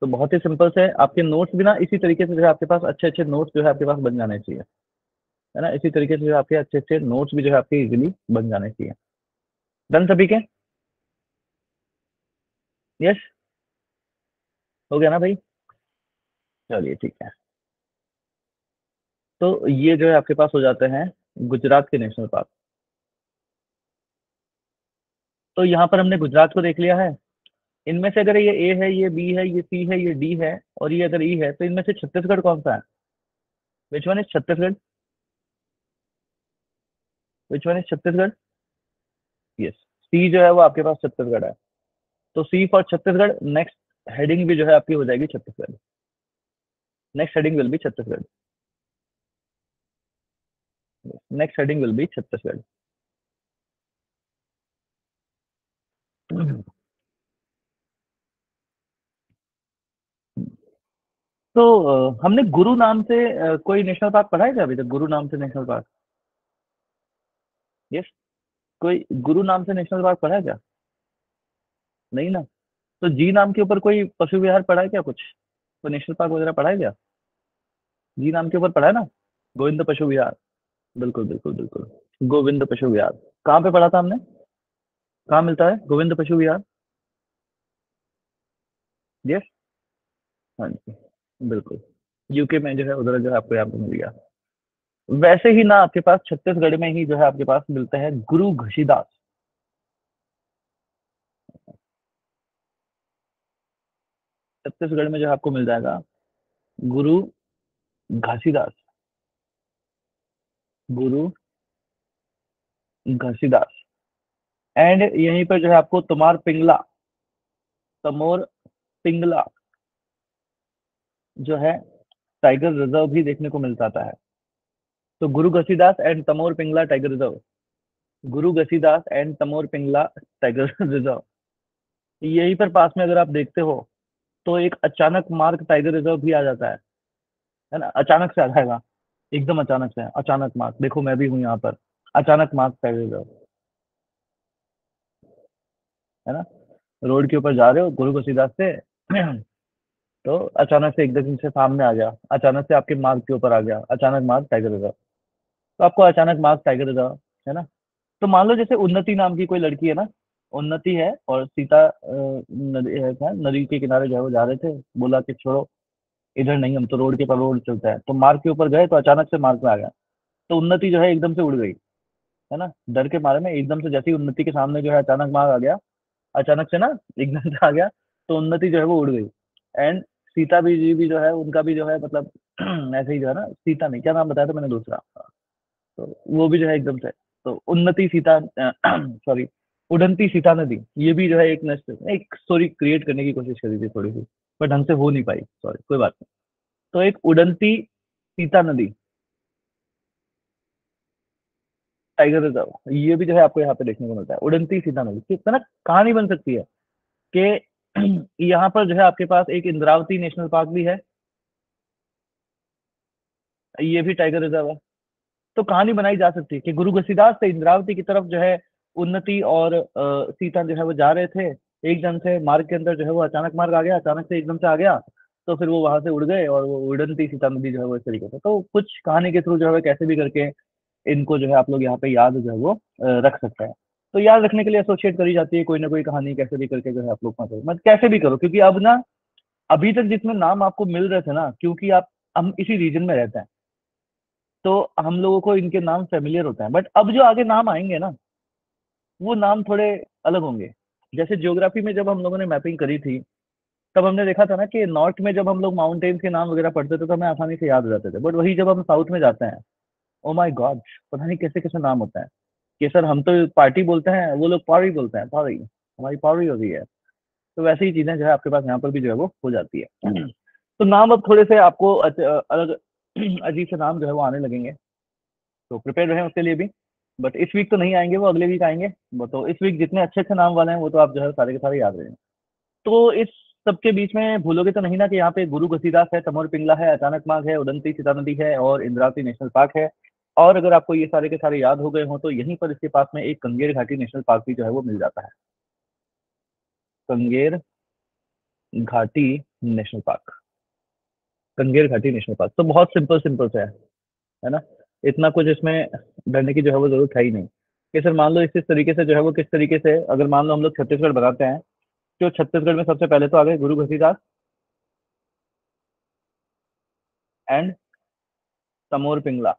तो बहुत ही सिंपल से आपके नोट्स भी ना इसी तरीके से जो है आपके पास अच्छे अच्छे नोट्स जो है आपके पास बन जाने चाहिए, है ना। इसी तरीके से जो है आपके अच्छे अच्छे नोट्स भी जो है आपके इजीली बन जाने चाहिए। डन सभी के? यस, हो गया ना भाई? चलिए ठीक है। तो ये जो है आपके पास हो जाते हैं गुजरात के नेशनल पार्क। तो यहाँ पर हमने गुजरात को देख लिया है। इनमें से अगर ये ए है, ये बी है, ये सी है, ये डी है, और ये अगर ई है, तो इनमें से छत्तीसगढ़ कौन सा है? Which one is Chhattisgarh? Which one is Chhattisgarh? Yes, C जो है वो आपके पास छत्तीसगढ़ है। तो C for Chhattisgarh. Next heading भी जो है आपकी हो जाएगी Chhattisgarh. Next heading will be Chhattisgarh. Next heading will be Chhattisgarh. तो हमने गुरु नाम से कोई नेशनल पार्क पढ़ा है क्या अभी तक? गुरु नाम से नेशनल पार्क? यस, कोई गुरु नाम से नेशनल पार्क पढ़ा है क्या? नहीं ना। तो जी नाम के ऊपर कोई पशु विहार पढ़ा है क्या कुछ? कोई नेशनल पार्क वगैरह पढ़ा है क्या? जी नाम के ऊपर पढ़ा है ना, गोविंद पशु विहार। बिल्कुल बिल्कुल बिल्कुल, गोविंद पशु विहार। कहाँ पे पढ़ा था हमने? कहाँ मिलता है गोविंद पशु विहार? यस। हाँ जी, बिल्कुल। यूके में जो है उधर जो है आपको यहाँ पे मिल गया। वैसे ही ना आपके पास छत्तीसगढ़ में ही जो है आपके पास मिलता है गुरु घसीदास। छत्तीसगढ़ में जो है आपको मिल जाएगा गुरु घासीदास। गुरु घसीदास। एंड यहीं पर जो है आपको तमार पिंगला, तमोर पिंगला जो है टाइगर रिजर्व भी देखने को मिल जाता है। तो Guru Ghasidas and Tamor Pingla tiger reserve. Guru Ghasidas and Tamor Pingla tiger reserve. यहीं पर पास में अगर आप देखते हो तो एक अचानक मार्ग टाइगर रिजर्व भी आ जाता है ना, अचानक से आ जाएगा। एकदम अचानक से अचानक मार्ग, देखो मैं भी हूँ यहाँ पर। अचानक मार्ग टाइगर रिजर्व, है ना। रोड के ऊपर जा रहे हो गुरु घसीदास से तो अचानक से एकदम से सामने आ गया, अचानक से आपके मार्ग के ऊपर आ गया अचानक मार्ग टाइगर रिजर्व। तो आपको अचानक मार्ग टाइगर रिजर्व, है ना। तो मान लो जैसे उन्नति नाम की कोई लड़की है ना, उन्नति है और सीता नदी है, क्या नदी के किनारे जो है वो जा रहे थे, बोला कि छोड़ो इधर नहीं, हम तो रोड के पर रोड चलता है, तो मार्ग के ऊपर गए तो अचानक से मार्ग में आ गया। तो उन्नति जो है एकदम से उड़ गई, है ना, डर के मारे में एकदम से, जैसे ही उन्नति के सामने जो है अचानक मार्ग आ गया, अचानक से ना एकदम से आ गया, तो उन्नति जो है वो उड़ गई। एंड सीता भी जी भी जो है उनका भी जो है मतलब ऐसे ही जो है ना, सीता नहीं, क्या नाम बताया था मैंने दूसरा, तो वो भी जो है एकदम से, तो उन्नति सीता सॉरी, उड़ंती सीता नदी, ये भी जो है एक स्टोरी क्रिएट करने की कोशिश करी थी थोड़ी सी, पर ढंग से हो नहीं पाई, सॉरी कोई बात नहीं। तो एक उड़ंती सीता नदी टाइगर रिजर्व, ये भी जो है आपको यहाँ पे देखने को मिलता है, उड़ंती सीता नदी की ना कहानी बन सकती है कि यहाँ पर जो है आपके पास एक इंद्रावती नेशनल पार्क भी है, ये भी टाइगर रिजर्व है। तो कहानी बनाई जा सकती है कि गुरु घसीदास से इंद्रावती की तरफ जो है उन्नति और सीता जो है वो जा रहे थे, एकदम से मार्ग के अंदर जो है वो अचानक मार्ग आ गया, अचानक से एकदम से आ गया, तो फिर वो वहां से उड़ गए और वो उड़नती सीता नदी जो है वो इस तरीके से, तो कुछ कहानी के थ्रू जो है वो कैसे भी करके इनको जो है आप लोग यहाँ पे याद जो है वो रख सकते हैं। तो याद रखने के लिए एसोसिएट करी जाती है कोई ना कोई कहानी, कैसे भी करके जो है आप लोग मतलब कैसे भी करो, क्योंकि अब ना अभी तक जितने नाम आपको मिल रहे थे ना, क्योंकि आप हम इसी रीजन में रहते हैं, तो हम लोगों को इनके नाम फेमिलियर होता है, बट अब जो आगे नाम आएंगे ना, वो नाम थोड़े अलग होंगे। जैसे ज्योग्राफी में जब हम लोगों ने मैपिंग करी थी, तब हमने देखा था ना कि नॉर्थ में जब हम लोग माउंटेन्स के नाम वगैरह पढ़ते थे तो हमें आसानी से याद हो जाते थे, बट वही जब हम साउथ में जाते हैं, ओ माय गॉड, पता नहीं कैसे कैसे नाम होता है, कि सर हम तो पार्टी बोलते हैं, वो लोग पारी बोलते हैं, पारी, हमारी पारी हो गई है। तो वैसे ही चीजें जो है आपके पास यहाँ पर भी जो है वो हो जाती है। तो नाम अब थोड़े से आपको अलग अजीब से नाम जो है वो आने लगेंगे, तो प्रिपेयर रहें उसके लिए भी। बट इस वीक तो नहीं आएंगे, वो अगले वीक आएंगे। तो इस वीक जितने अच्छे अच्छे नाम वाले हैं वो तो आप जो है सारे के सारे याद रहेंगे। तो इस सबके बीच में भूलोगे तो नहीं ना कि यहाँ पे गुरु घसीदास है, तमोर पिंगला है, अचानक मार्ग है, उदंती सीता नदी है और इंद्रावती नेशनल पार्क है। और अगर आपको ये सारे के सारे याद हो गए हों तो यहीं पर इसके पास में एक कंगेर घाटी नेशनल पार्क भी जो है वो मिल जाता है। कंगेर Ghati national park. कंगेर Ghati national park तो बहुत सिंपल सिंपल से है ना, इतना कुछ इसमें डरने की जो है वो जरूरत है ही नहीं। कि सर मान लो इस तरीके से जो है वो किस तरीके से, अगर मान लो हम लोग छत्तीसगढ़ बनाते हैं, तो छत्तीसगढ़ में सबसे पहले तो आ गए गुरु Ghasidas and Tamor Pingala.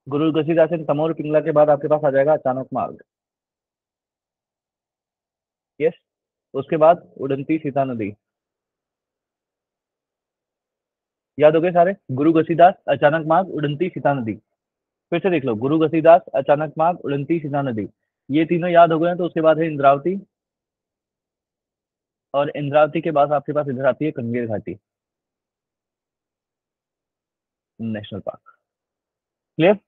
Guru Ghasidas and Tamor Pingala के बाद आपके पास आ जाएगा अचानक मार्ग। यस। उसके बाद उड़ंती सीता नदी। याद हो गए सारे, गुरु घसीदास, अचानक मार्ग, उड़ंती सीता नदी। फिर से देख लो, गुरु घसीदास, अचानक मार्ग, उड़ंती सीता नदी, ये तीनों याद हो गए हैं। तो उसके बाद है इंद्रावती, और इंद्रावती के बाद आपके पास इधर आती है कंगेर घाटी नेशनल पार्क। क्लियर।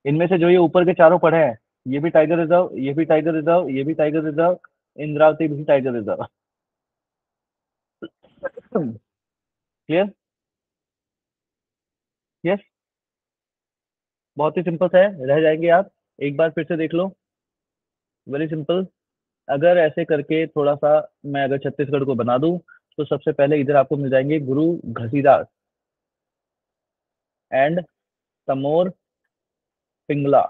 इनमें से जो ये ऊपर के चारों पड़े हैं, ये भी टाइगर रिजर्व, ये भी टाइगर रिजर्व, ये भी टाइगर रिजर्व, इंद्रावती भी टाइगर रिजर्व। क्लियर। यस। बहुत ही सिंपल सा है, रह जाएंगे आप। एक बार फिर से देख लो, वेरी सिंपल। अगर ऐसे करके थोड़ा सा मैं अगर छत्तीसगढ़ को बना दूं, तो सबसे पहले इधर आपको मिल जाएंगे गुरु घसीदास एंड तमोर पिंगला।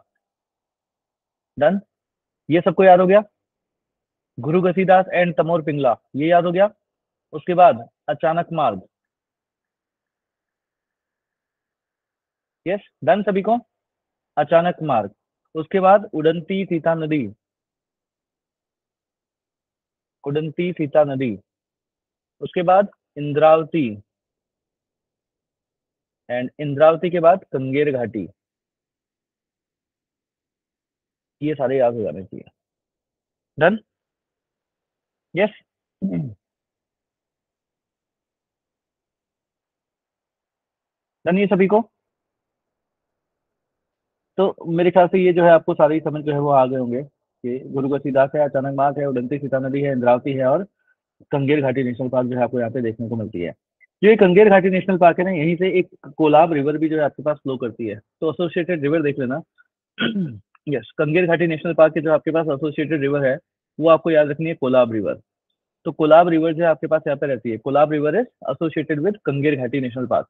डन। ये सबको याद हो गया। गुरु घसीदास एंड तमोर पिंगला, ये याद हो गया। उसके बाद अचानक मार्ग, यस डन सभी को, अचानक मार्ग। उसके बाद उड़नती सीता नदी, उड़नती सीता नदी। उसके बाद इंद्रावती, एंड इंद्रावती के बाद कंगेर घाटी। ये सारे याद हो जाने चाहिए। Done, yes. डन ये सभी को। तो मेरे ख्याल से ये जो है आपको सारी समझ जो है वो आ गए होंगे कि गुरु घसीदास है, अचानक मार्ग है, उड़नती सीता नदी है, इंद्रावती है और कंगेर घाटी नेशनल पार्क जो है आपको यहाँ पे देखने को मिलती है। जो ये कंगेर घाटी नेशनल पार्क है ना, यहीं से एक कोलाब रिवर भी जो है आपके पास फ्लो करती है, तो एसोसिएटेड रिवर देख लेना। यस, कंगेर घाटी नेशनल पार्क के जो आपके पास एसोसिएटेड रिवर है वो आपको याद रखनी है कोलाब रिवर। तो कोलाब रिवर जो है आपके पास यहाँ पे रहती है, Kolab river is associated with Kanger Ghati national park.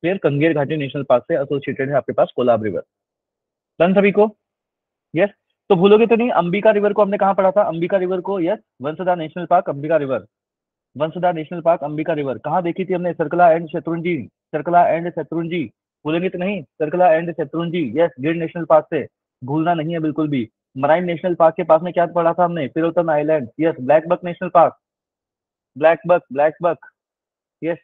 फिर कंगेर घाटी नेशनल पार्क से एसोसिएटेड है आपके पास कोलाब रिवर। डन सभी को, यस। तो भूलोगे तो नहीं, अंबिका रिवर को हमने कहाँ पढ़ा था, अंबिका रिवर को, yes, Vansda national park Ambika river, Vansda national park Ambika river कहाँ देखी थी हमने, सर्कला एंड शत्रुंजी, सर्कला एंड शत्रुंजी। भूलेंगे तो नहीं, सर्कला एंड शत्रुंजी, यस, गिर नेशनल पार्क से, भूलना नहीं है बिल्कुल भी। मराइन नेशनल पार्क के पास में क्या पढ़ा था हमने, Pirotan island, yes, black buck national park, black buck, black buck, yes,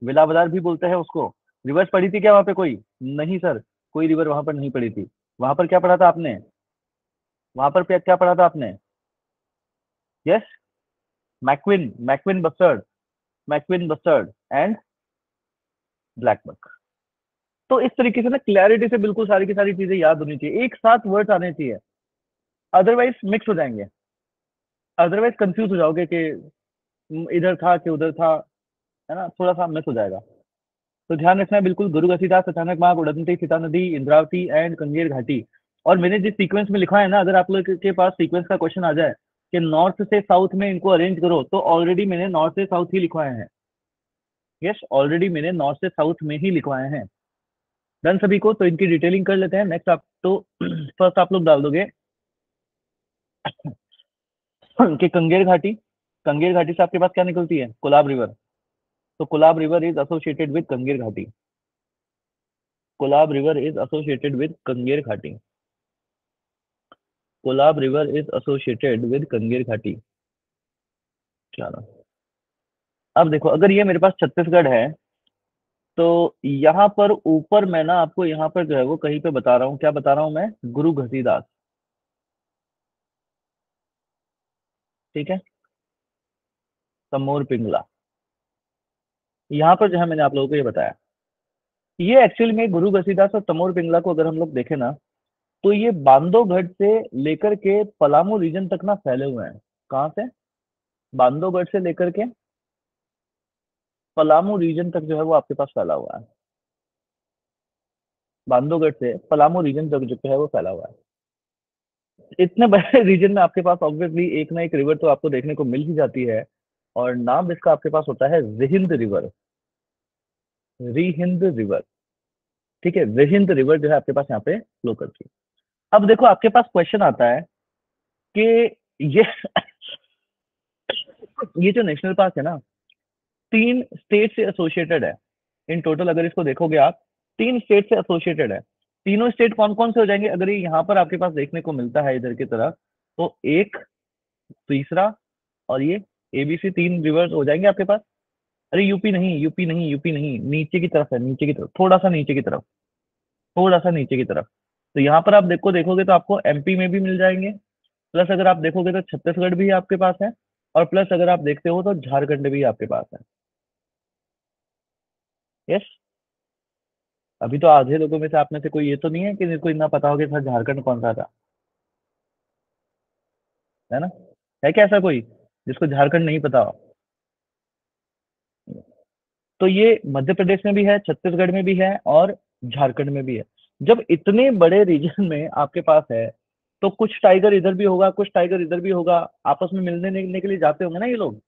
Velavadar भी बोलते हैं उसको। रिवर्स पढ़ी थी क्या वहां पे कोई, नहीं सर, कोई रिवर वहां पर नहीं पड़ी थी। वहां पर क्या पढ़ा था आपने, वहां पर क्या पढ़ा था आपने, yes, MacQueen, MacQueen bustard, MacQueen bustard and black buck. तो इस तरीके से ना क्लैरिटी से बिल्कुल सारी की सारी चीजें याद होनी चाहिए, एक साथ वर्ड्स आने चाहिए, अदरवाइज मिक्स हो जाएंगे, अदरवाइज कंफ्यूज हो जाओगे कि इधर था कि उधर था, है ना, थोड़ा सा मिस हो जाएगा। तो ध्यान रखना है बिल्कुल, गुरु घसीदास, अचानक मार्ग, उड़नती सीता नदी, इंद्रावती एंड कंगेर घाटी। और मैंने जिस सीक्वेंस में लिखा है ना, अगर आप लोग के पास सीक्वेंस का क्वेश्चन आ जाए कि नॉर्थ से साउथ में इनको अरेंज करो, तो ऑलरेडी मैंने नॉर्थ से साउथ ही लिखवाए हैं। यस, ऑलरेडी मैंने नॉर्थ से साउथ में ही लिखवाए हैं। डन सभी को, तो इनकी डिटेलिंग कर लेते हैं। नेक्स्ट आप तो फर्स्ट आप लोग डाल दोगे कि कंगेर घाटी से आपके पास क्या निकलती है, कोलाब रिवर। तो Kolab river is associated with Kanger Ghati, Kolab river is associated with Kanger Ghati, Kolab river is associated with Kanger Ghati. चलो, अब देखो, अगर ये मेरे पास छत्तीसगढ़ है, तो यहाँ पर ऊपर मैं ना आपको यहाँ पर जो है वो कहीं पे बता रहा हूँ, क्या बता रहा हूँ मैं, गुरु घसीदास, ठीक है, तमोर पिंगला, यहाँ पर जो है मैंने आप लोगों को ये बताया। ये एक्चुअली में गुरु घसीदास और तमोर पिंगला को अगर हम लोग देखें ना, तो ये बांधवगढ़ से लेकर के पलामू रीजन तक ना फैले हुए हैं। कहाँ से, बांधवगढ़ से लेकर के पलामू रीजन तक जो है वो आपके पास फैला हुआ है, बांधवगढ़ से पलामू रीजन तक जो है वो फैला हुआ है। इतने बड़े रीजन में आपके पास ऑब्वियसली एक ना एक रिवर तो आपको देखने को मिल ही जाती है, और नाम इसका आपके पास होता है रिहिंद रिवर, रिहिंद रिवर, ठीक है, रिहिंद रिवर जो है आपके पास यहाँ पे फ्लो करती है। अब देखो आपके पास क्वेश्चन आता है कि ये ये जो नेशनल पार्क है ना, 3 स्टेट से एसोसिएटेड है, इन टोटल अगर इसको देखोगे आप, 3 स्टेट से एसोसिएटेड है। तीनों स्टेट कौन कौन से हो जाएंगे, अगर ये यहाँ पर आपके पास देखने को मिलता है इधर की तरफ, तो एक, तीसरा और ये, एबीसी, 3 रिवर्स हो जाएंगे आपके पास। अरे यूपी नहीं, यूपी नहीं, यूपी नहीं, नीचे की तरफ है, नीचे की तरफ, थोड़ा सा नीचे की तरफ, थोड़ा सा नीचे की तरफ। तो यहाँ पर आप देखोगे तो आपको एमपी में भी मिल जाएंगे, प्लस अगर आप देखोगे तो छत्तीसगढ़ भी आपके पास है, और प्लस अगर आप देखते हो तो झारखंड भी आपके पास है। यस, अभी तो आधे लोगों में से आप में से कोई ये तो नहीं है कि जिसको इतना पता हो कि सर झारखंड कौन सा था, है ना, है क्या ऐसा कोई जिसको झारखंड नहीं पता हो। तो ये मध्य प्रदेश में भी है, छत्तीसगढ़ में भी है और झारखंड में भी है। जब इतने बड़े रीजन में आपके पास है, तो कुछ टाइगर इधर भी होगा, कुछ टाइगर इधर भी होगा, आपस में मिलने के लिए जाते होंगे ना ये लोग,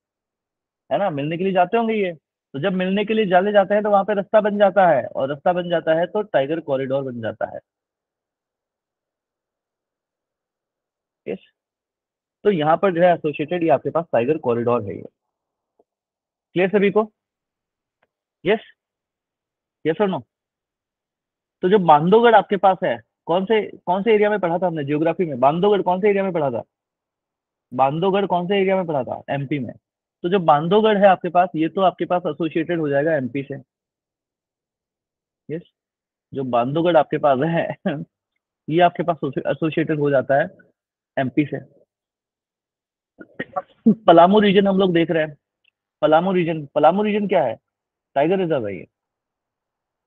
है ना, मिलने के लिए जाते होंगे ये। तो जब मिलने के लिए जाले जाते हैं तो वहां पे रास्ता बन जाता है, और रास्ता बन जाता है तो टाइगर कॉरिडोर बन जाता है। यस, तो यहाँ पर जो है एसोसिएटेड ये आपके पास टाइगर कॉरिडोर है ये। क्लियर सभी को? यस, यस और नो? तो जो बांधवगढ़ आपके पास है, कौन से एरिया में पढ़ा था हमने ज्योग्राफी में? बांधवगढ़ कौन से एरिया में पढ़ा था? बांधवगढ़ कौन से एरिया में पढ़ा था? एमपी में। तो जो बांधवगढ़ है आपके पास, ये तो आपके पास एसोसिएटेड हो जाएगा एमपी से। यस, जो बांधवगढ़ आपके पास है ये आपके पास एसोसिएटेड हो जाता है एमपी से। पलामू रीजन हम लोग देख रहे हैं। पलामू रीजन क्या है? टाइगर रिजर्व है ये,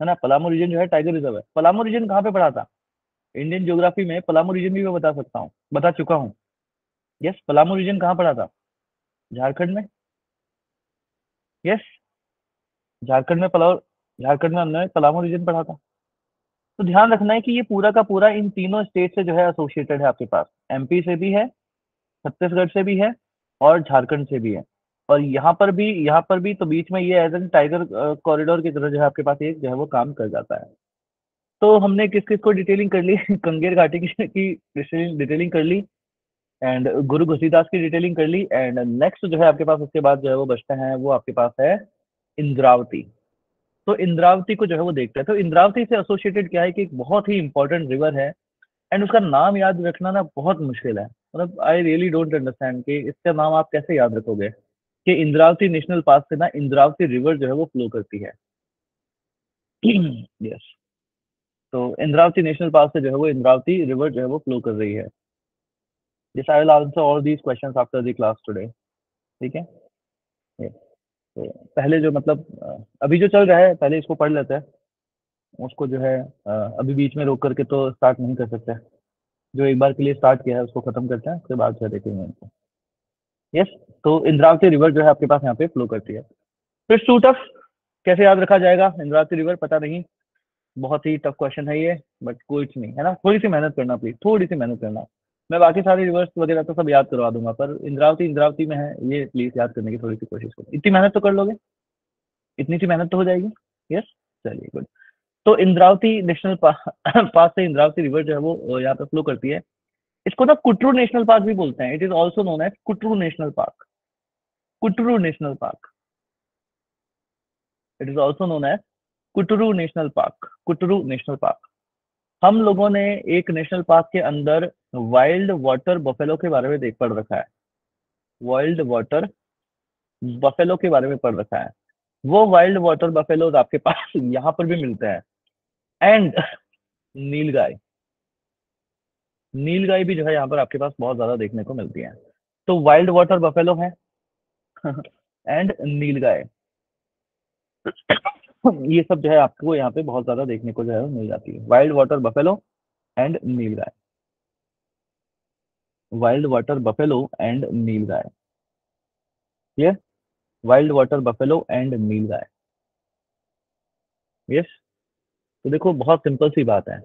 है ना? पलामू रीजन जो है टाइगर रिजर्व है। पलामू रीजन कहाँ पे पड़ा था? इंडियन ज्योग्राफी में पलामू रीजन भी मैं बता सकता हूँ, बता चुका हूँ। यस, पलामू रीजन कहाँ पड़ा था? झारखंड में। यस, झारखंड में पलामू, झारखंड में हमने पलामू रीजन पढ़ा था। तो ध्यान रखना है कि ये पूरा का पूरा इन तीनों स्टेट से जो है एसोसिएटेड है आपके पास। एमपी से भी है, छत्तीसगढ़ से भी है, और झारखंड से भी है। और यहाँ पर भी तो बीच में ये एज एन टाइगर कॉरिडोर की तरह जो है आपके पास एक जो है वो काम कर जाता है। तो हमने किस किस को डिटेलिंग कर ली कंगेर घाटी की डिटेलिंग कर ली, एंड गुरु घसीदास की डिटेलिंग कर ली, एंड नेक्स्ट जो है आपके पास उसके बाद जो है वो बचते हैं, वो आपके पास है इंद्रावती। तो इंद्रावती को जो है वो देखते हैं। तो इंद्रावती से एसोसिएटेड क्या है कि एक बहुत ही इंपॉर्टेंट रिवर है, एंड उसका नाम याद रखना ना बहुत मुश्किल है। मतलब आई रियली डोंट अंडरस्टैंड कि इसका नाम आप कैसे याद रखोगे कि इंद्रावती नेशनल पार्क से ना इंद्रावती रिवर जो है वो फ्लो करती है। यस, तो इंद्रावती नेशनल पार्क से जो है वो इंद्रावती रिवर जो है वो फ्लो कर रही है। Yes, I will answer all these questions after the class today. ठीक है? Yes. तो पहले जो मतलब अभी जो चल रहा है पहले इसको पढ़ लेते हैं। उसको जो है अभी बीच में रोक करके तो स्टार्ट नहीं कर सकते। जो एक बार के लिए स्टार्ट किया है उसको खत्म करते हैं, उसके बाद फिर देखेंगे इनको। यस, तो इंद्रावती रिवर जो है आपके पास यहाँ पे फ्लो करती है। फिर टू टफ, कैसे याद रखा जाएगा इंद्रावती रिवर? पता नहीं, बहुत ही टफ क्वेश्चन है ये, बट कुछ नहीं है ना, थोड़ी सी मेहनत करना प्लीज, थोड़ी सी मेहनत करना। मैं बाकी सारे रिवर्स वगैरह तो सब याद करवा दूंगा, पर इंद्रावती इंद्रावती में है ये, प्लीज याद करने की थोड़ी सी कोशिश करो। इतनी मेहनत तो कर लोगे? इतनी सी मेहनत तो हो जाएगी। यस, चलिए गुड। तो इंद्रावती नेशनल पार्क से इंद्रावती रिवर जो है वो यहाँ पे फ्लो करती है। इसको ना कुटरू नेशनल पार्क भी बोलते हैं। It is also known as Kutru national park. Kutru national park, it is also known as Kutru national park. Kutru national park. हम लोगों ने एक नेशनल पार्क के अंदर वाइल्ड वाटर बफेलो के बारे में देख पढ़ रखा है। वाइल्ड वाटर बफेलो के बारे में पढ़ रखा है। वो वाइल्ड वाटर बफेलोज आपके पास यहाँ पर भी मिलते हैं। एंड नीलगाय, नीलगाय भी जो है यहाँ पर आपके पास बहुत ज्यादा देखने को मिलती है। तो वाइल्ड वाटर बफेलो है एंड नीलगाय, ये सब जो है आपको यहाँ पे बहुत ज्यादा देखने को जो है मिल जाती है। Wild water buffalo and nilgai, wild water buffalo and nilgai. ये wild water buffalo and nilgai. Yes, तो देखो बहुत सिंपल सी बात है।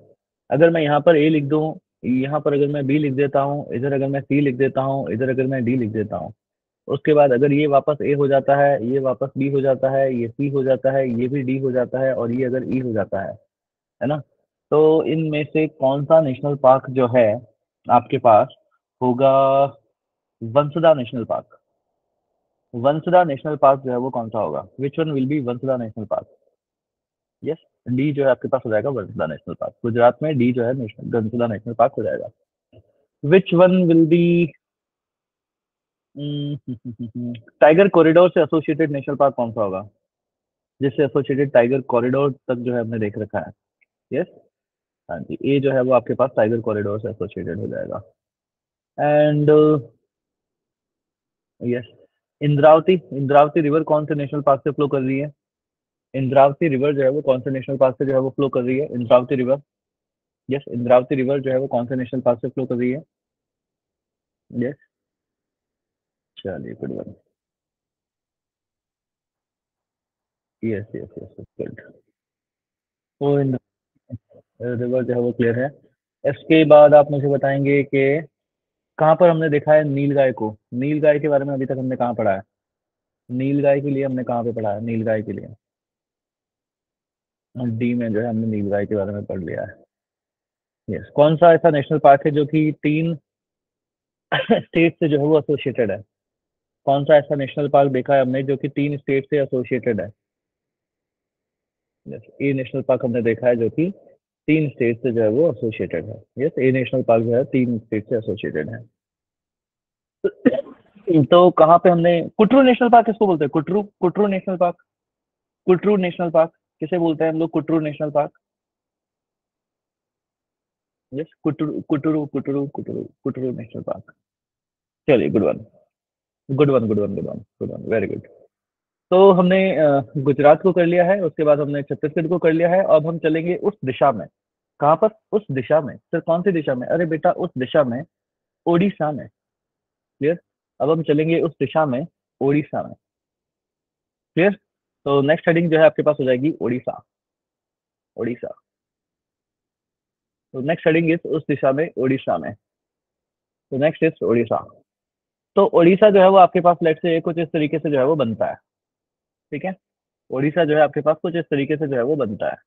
अगर मैं यहाँ पर ए लिख दूं, यहाँ पर अगर मैं बी लिख देता हूँ, इधर अगर मैं सी लिख देता हूँ, इधर अगर मैं डी लिख देता हूँ, उसके बाद अगर ये वापस ए हो जाता है, ये वापस बी हो जाता है, ये सी हो जाता है, ये भी डी हो जाता है, और ये अगर ई हो जाता है ना? तो इनमें से कौन सा नेशनल पार्क जो है आपके पास होगा? Vansda national park. Vansda national park जो है वो कौन सा होगा? विच one will B Vansda national park? Yes, D जो है आपके पास हो जाएगा वंसदा नेशनल पार्क। गुजरात में डी जो है वंसदा नेशनल पार्क हो जाएगा। विच one will B tiger corridor से एसोसिएटेड नेशनल पार्क कौन सा होगा? जिससे एसोसिएटेड टाइगर कॉरिडोर तक जो है हमने देख रखा है। यस, हाँ जी, ए जो है वो आपके पास टाइगर कॉरिडोर से एसोसिएटेड हो जाएगा। And yes, Indravati, Indravati river कौन से नेशनल पार्क से फ्लो कर रही है? इंद्रावती रिवर जो है वो कौन से नेशनल पार्क से जो है वो फ्लो कर रही है? Indravati river. Yes, Indravati river जो है वो कौन से नेशनल पार्क से फ्लो कर रही है? यस, चलिए good one. Yes yes yes, good. तो रिवर जो है वो क्लियर है। इसके बाद आप मुझे बताएंगे कि कहाँ पर हमने देखा है नीलगाय को? नीलगाय के बारे में अभी तक हमने कहाँ पढ़ा है? नीलगाय के लिए हमने कहाँ पे पढ़ा है? नीलगाय के लिए डी में जो है हमने नीलगाय के बारे में पढ़ लिया है। यस, कौन सा ऐसा नेशनल पार्क है जो कि तीन स्टेट से जो है वो एसोसिएटेड है। कौन सा ऐसा नेशनल पार्क देखा है हमने जो कि 3 स्टेट से एसोसिएटेड है? यस, ए नेशनल पार्क हमने देखा है जो कि 3 स्टेट से जो है वो एसोसिएटेड है। यस, ए नेशनल पार्क जो है 3 स्टेट से एसोसिएटेड है। तो कहाँ पे हमने कुटरू नेशनल पार्क किसको बोलते हैं? Kutru Kutru national park. Kutru national park किसे बोलते हैं हम लोग? Kutru national park. Yes, Kutru Kutru Kutru Kutru Kutru national park. चलिए, good one, good one, good one, good one, good one, very good. तो हमने गुजरात को कर लिया है, उसके बाद हमने छत्तीसगढ़ को कर लिया है। अब हम चलेंगे उस दिशा में। कहाँ पर? उस दिशा में। सर कौन सी दिशा में? अरे बेटा उस दिशा में, ओडिशा में। क्लियर? अब हम चलेंगे उस दिशा में, ओडिशा में। क्लियर? तो नेक्स्ट हेडिंग जो है आपके पास हो जाएगी ओडिशा। ओडिशा। तो नेक्स्ट हेडिंग इज उस दिशा में, ओडिशा में। तो नेक्स्ट इज ओडिशा। तो ओडिशा जो है वो आपके पास लेट से कुछ इस तरीके से जो है वो बनता है। ठीक है? ओडिशा जो है आपके पास कुछ इस तरीके से जो है वो बनता है।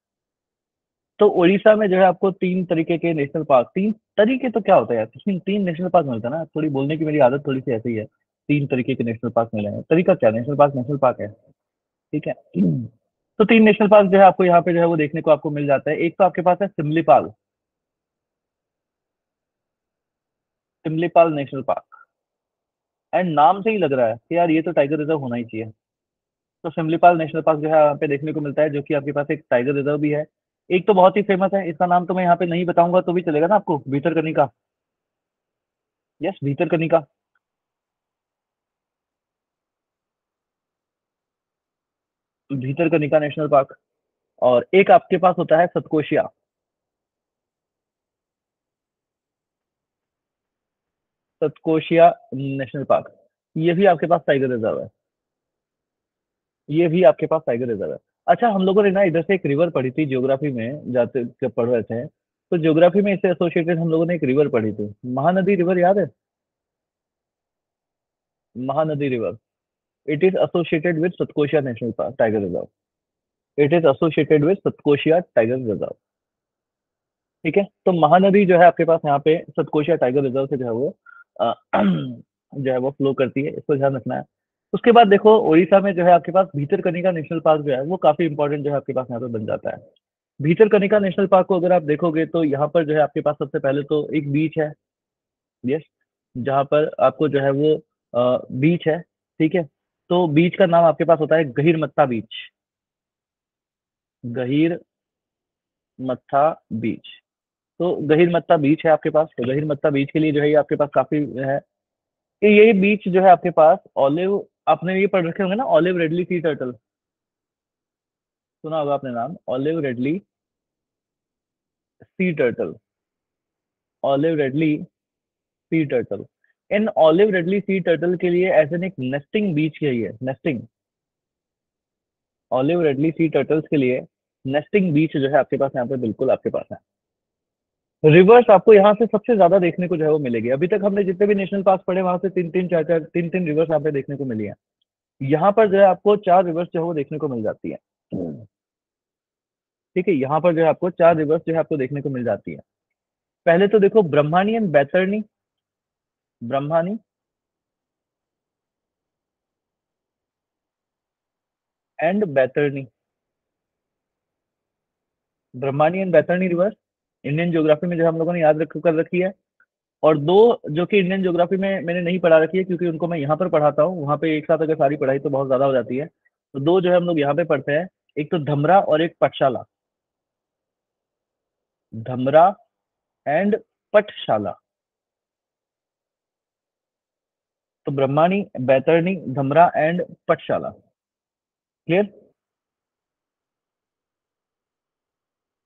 तो उड़ीसा में जो है आपको 3 तरीके के नेशनल पार्क, 3 तरीके तो क्या होता है यार? 3 नेशनल पार्क मिलता है ना, थोड़ी बोलने की मेरी आदत थोड़ी सी ऐसी है। 3 तरीके के नेशनल पार्क मिले हैं, तरीका क्या? नेशनल पार्क है। ठीक है? तो 3 नेशनल पार्क जो है आपको यहाँ पे जो है वो देखने को आपको मिल जाता है। एक तो आपके पास है Similipal. Similipal national park. And नाम से ही लग रहा है कि यार ये तो टाइगर रिजर्व होना ही चाहिए। तो सिमलीपाल नेशनल पार्क जो है यहाँ पे देखने को मिलता है, जो कि आपके पास एक टाइगर रिजर्व भी है। एक तो बहुत ही फेमस है, इसका नाम तो मैं यहाँ पे नहीं बताऊंगा तो भी चलेगा ना आपको, Bhitarkanika. Yes, Bhitarkanika. Bhitarkanika national park. और एक आपके पास होता है सतकोशिया। Satkosia national park. ये भी आपके पास टाइगर रिजर्व है। ये भी आपके पास टाइगर रिजर्व है। अच्छा, हम लोगों ने ना इधर से एक रिवर पढ़ी थी ज्योग्राफी में, जाते जब पढ़ रहे थे, तो ज्योग्राफी में इससे एसोसिएटेड हम लोगों ने एक रिवर पढ़ी थी, महानदी रिवर, याद है? Mahanadi river. It is associated with Satkosia national park tiger reserve. It is associated with Satkosia tiger reserve. ठीक है? तो महानदी जो है आपके पास यहाँ पे सतकोशिया टाइगर रिजर्व से जो है वो जो है वो फ्लो करती है, इसको ध्यान रखना है। उसके बाद देखो उड़ीसा में जो है आपके पास भीतरकनिका नेशनल पार्क जो है वो काफी इंपॉर्टेंट जो है आपके पास यहाँ पे बन जाता है। भीतरकनिका नेशनल पार्क को अगर आप देखोगे तो यहाँ पर जो है आपके पास सबसे पहले तो एक बीच है। यस, जहाँ पर आपको जो है वो बीच है। ठीक है? तो बीच का नाम आपके पास होता है गहीरमत्ता बीच। गहीरमत्था बीच। तो गहीरमत्ता बीच है आपके पास। तो गहीरमत्ता बीच के लिए जो है ये आपके पास काफी है कि ये बीच जो है आपके पास ऑलिव, आपने ये पढ़ रखे होंगे ना, ऑलिव रेडली सी टर्टल। सुना होगा आपने नाम, olive ridley sea turtle. Olive ridley sea turtle. इन ऑलिव रेडली सी टर्टल के लिए एज एन एक नेस्टिंग बीच चाहिए, nesting. Olive ridley sea turtles के लिए नेस्टिंग बीच जो है आपके पास यहाँ पे बिल्कुल आपके पास है। रिवर्स आपको यहाँ से सबसे ज्यादा देखने को जो है वो मिलेगी। अभी तक हमने जितने भी नेशनल पार्क पढ़े वहां से 3-3, 4-4, 3-3 रिवर्स यहाँ पे देखने को मिली है। यहाँ पर जो है आपको 4 रिवर्स जो है वो देखने को मिल जाती है। ठीक है? यहाँ पर जो है आपको 4 रिवर्स जो है आपको देखने को मिल जाती है। पहले तो देखो Brahmani and Baitarani. Brahmani and Baitarani. Brahmani and Baitarani reverse Indian geography में जो हम लोगों ने याद रख कर रखी है। और दो जो कि इंडियन ज्योग्राफी में मैंने नहीं पढ़ा रखी है क्योंकि उनको मैं यहाँ पर पढ़ाता हूँ, वहाँ पे एक साथ अगर सारी पढ़ाई तो बहुत ज्यादा हो जाती है। तो दो जो है हम लोग यहाँ पे पढ़ते हैं, एक तो धमरा और एक पटशाला। धमरा एंड पटशाला। तो Brahmani, Baitarani, Dhamra and Patshala. Clear?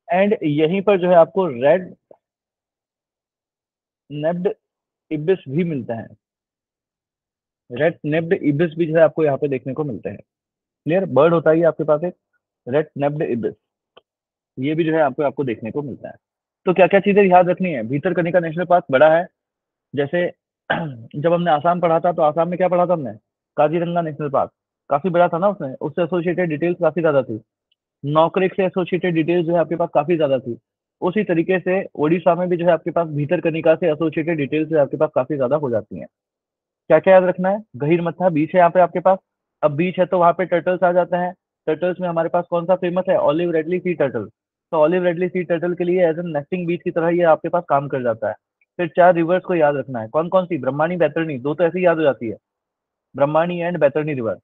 And यहीं पर जो है आपको रेड नेब्ड इबिस भी मिलता है। रेड नेब्ड इबिस भी जो है आपको यहाँ पे देखने को मिलते हैं। क्लियर? बर्ड होता है ये आपके पास एक, रेड नेब्ड इबिस। ये भी जो है आपको आपको देखने को मिलता है। तो क्या क्या चीजें याद रखनी है? भीतरकनिका नेशनल पार्क बड़ा है। जैसे जब हमने आसाम पढ़ा था तो आसाम में क्या पढ़ा था हमने? Kaziranga national park. काफी बड़ा था ना, उसमें उससे एसोसिएटेड डिटेल्स काफी ज्यादा थी। नौकरेक से एसोसिएटेड डिटेल्स जो है आपके पास काफी ज्यादा थी। उसी तरीके से ओडिशा में भी जो है आपके पास भीतरकनिका से एसोसिएटेड डिटेल्स जो है आपके पास काफी ज्यादा हो जाती हैं। क्या क्या याद रखना है? गहीरमथा बीच है यहाँ पे आपके पास। अब बीच है तो वहाँ पे टर्टल्स आ जाते हैं। टर्टल्स में हमारे पास कौन सा फेमस है? Olive ridley sea turtle. तो ऑलिव रेडली सी टर्टल के लिए एज एन नेस्टिंग बीच की तरह ये आपके पास काम कर जाता है। फिर 4 रिवर्स को याद रखना है। कौन कौन सी? ब्रह्मानी, बैतरणी, दो तो ऐसे ही याद हो जाती है। Brahmani and Baitarani river.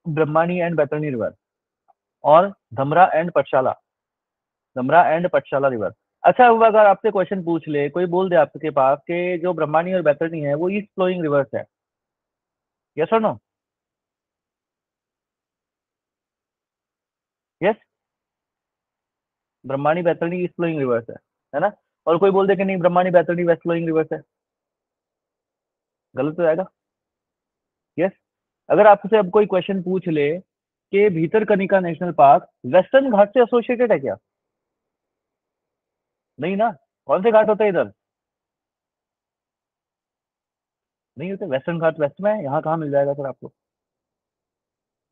Brahmani and Baitarani river. और Dhamra and Patshala. Dhamra and Patshala river. अच्छा, अब अगर आपसे क्वेश्चन पूछ ले, कोई बोल दे आपके पास कि जो ब्रह्मानी और बैतरणी है वो ईस्ट फ्लोइंग रिवर्स है, यस और no? Yes, Brahmani Baitarani east flowing rivers है ना? और कोई बोल दे कि नहीं Brahmani Baitarani west flowing rivers है, गलत हो जाएगा। यस। अगर आपसे अब कोई क्वेश्चन पूछ ले कि भीतरकनिका नेशनल पार्क वेस्टर्न घाट से एसोसिएटेड है क्या? नहीं ना। कौन से घाट होते हैं इधर? नहीं होते। वेस्टर्न घाट वेस्ट में है, यहाँ कहाँ मिल जाएगा सर आपको?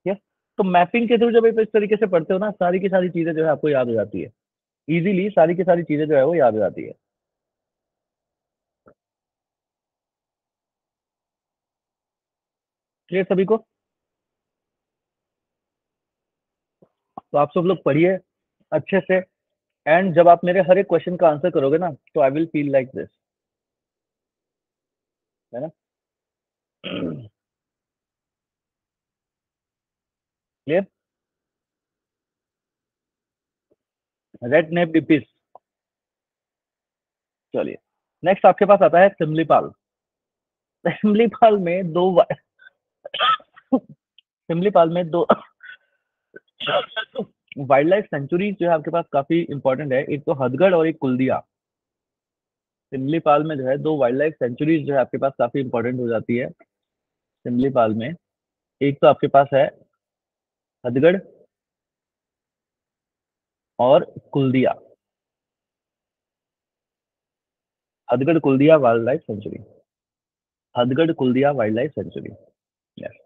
यस। तो मैपिंग के थ्रू जब आप इस तरीके से पढ़ते हो ना, सारी की सारी चीजें जो है आपको याद हो जाती है। इजीली सारी की सारी चीजें जो है वो याद हो जाती है। क्लियर सभी को? तो आप सब लोग पढ़िए अच्छे से। एंड जब आप मेरे हर एक क्वेश्चन का आंसर करोगे ना, तो I will feel like this, है ना? क्लियर? रेड नेप डिपीज। चलिए, नेक्स्ट आपके पास आता है सिमलीपाल। सिमलीपाल में दो सिमलीपाल में दो वाइल्ड लाइफ सेंचुरी जो है आपके पास काफी इंपॉर्टेंट है। एक तो हदगढ़ और एक कुल्दिया। सिमलीपाल में जो है दो वाइल्ड लाइफ सेंचुरीज जो है आपके पास काफी इंपॉर्टेंट हो जाती है। सिमलीपाल में एक तो आपके पास है हदगढ़ और Kuldiha. Hadgarh Kuldiha wildlife sanctuary. Hadgarh Kuldiha wildlife sanctuary. Yes.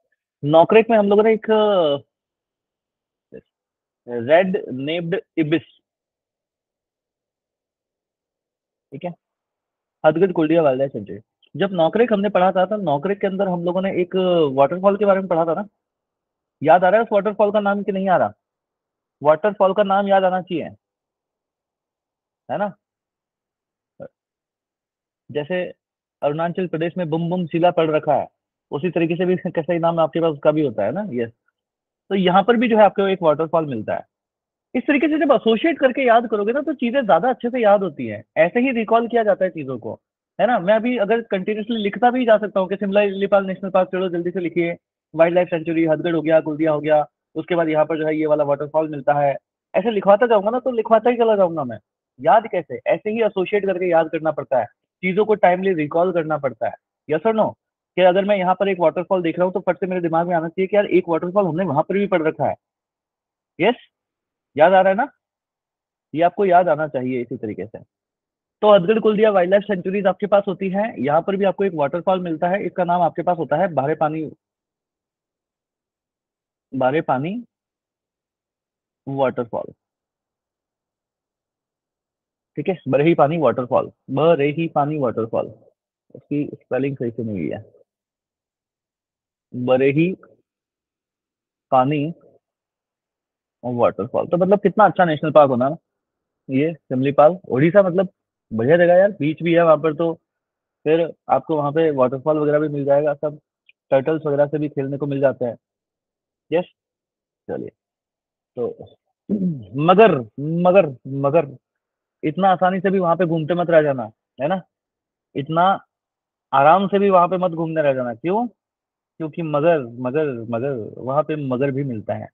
Nokrek में हम लोगों ने एक रेड नेप्ड इबिस, ठीक है, हदगढ़ कुल्डिया वाइल्ड लाइफ सेंचुरी। जब नौकरेक हमने पढ़ा था तो नौकरेक के अंदर हम लोगों ने एक वाटरफॉल के बारे में पढ़ा था ना? याद आ रहा है उस वाटरफॉल का नाम कि नहीं आ रहा? वाटरफॉल का नाम याद आना चाहिए, है ना? जैसे अरुणाचल प्रदेश में बुम बुम शिला पड़ रखा है, उसी तरीके से भी कैसा ही नाम आपके पास उसका भी होता है ना? यस। तो यहाँ पर भी जो है आपको एक वाटरफॉल मिलता है। इस तरीके से जब एसोसिएट करके याद करोगे ना, तो चीजें ज्यादा अच्छे से याद होती हैं। ऐसे ही रिकॉल किया जाता है चीजों को, है ना? मैं अभी अगर कंटिन्यूसली लिखता भी जा सकता हूँ कि शिमला लिपाल नेशनल पार्क, चलो जल्दी से लिखिए, वाइल्ड लाइफ सेंचुरी, हदगढ़ हो गया, कुल्दिया हो गया, उसके बाद यहाँ पर जो है ये वाला वाटरफॉल मिलता है। ऐसे लिखवाता जाऊंगा ना तो लिखवाता ही चला जाऊंगा मैं। याद कैसे? ऐसे ही एसोसिएट करके याद करना पड़ता है, चीजों को टाइमली रिकॉल करना पड़ता है। यस और नो? कि अगर मैं यहाँ पर एक वाटरफॉल देख रहा हूँ तो फट से मेरे दिमाग में आना चाहिए कि यार एक वाटरफॉल हमने वहां पर भी पढ़ रखा है। यस। याद आ रहा है ना? ये आपको याद आना चाहिए इसी तरीके से। तो हदगढ़ कुल्दिया वाइल्ड लाइफ सेंचुरीज आपके पास होती है। यहाँ पर भी आपको एक वाटरफॉल मिलता है, इसका नाम आपके पास होता है बारे पानी। बारे पानी वाटरफॉल, ठीक है, बरही पानी वाटरफॉल, बरही पानी वाटरफॉल। उसकी स्पेलिंग सही से नहीं हुई है। बरही पानी वाटरफॉल। तो मतलब कितना अच्छा नेशनल पार्क होना ना ये सिमलीपाल, उड़ीसा। मतलब बढ़िया जगह यार, बीच भी है वहां पर, तो फिर आपको वहां पे वाटरफॉल वगैरह भी मिल जाएगा सब। टर्टल्स वगैरह से भी खेलने को मिल जाते हैं। यस। चलिए। तो मगर मगर मगर इतना आसानी से भी वहां पे घूमते मत रह जाना, है ना? इतना आराम से भी वहां पे मत घूमने रह जाना। क्यों? क्योंकि मगर मगर मगर वहां पे मगर भी मिलता है।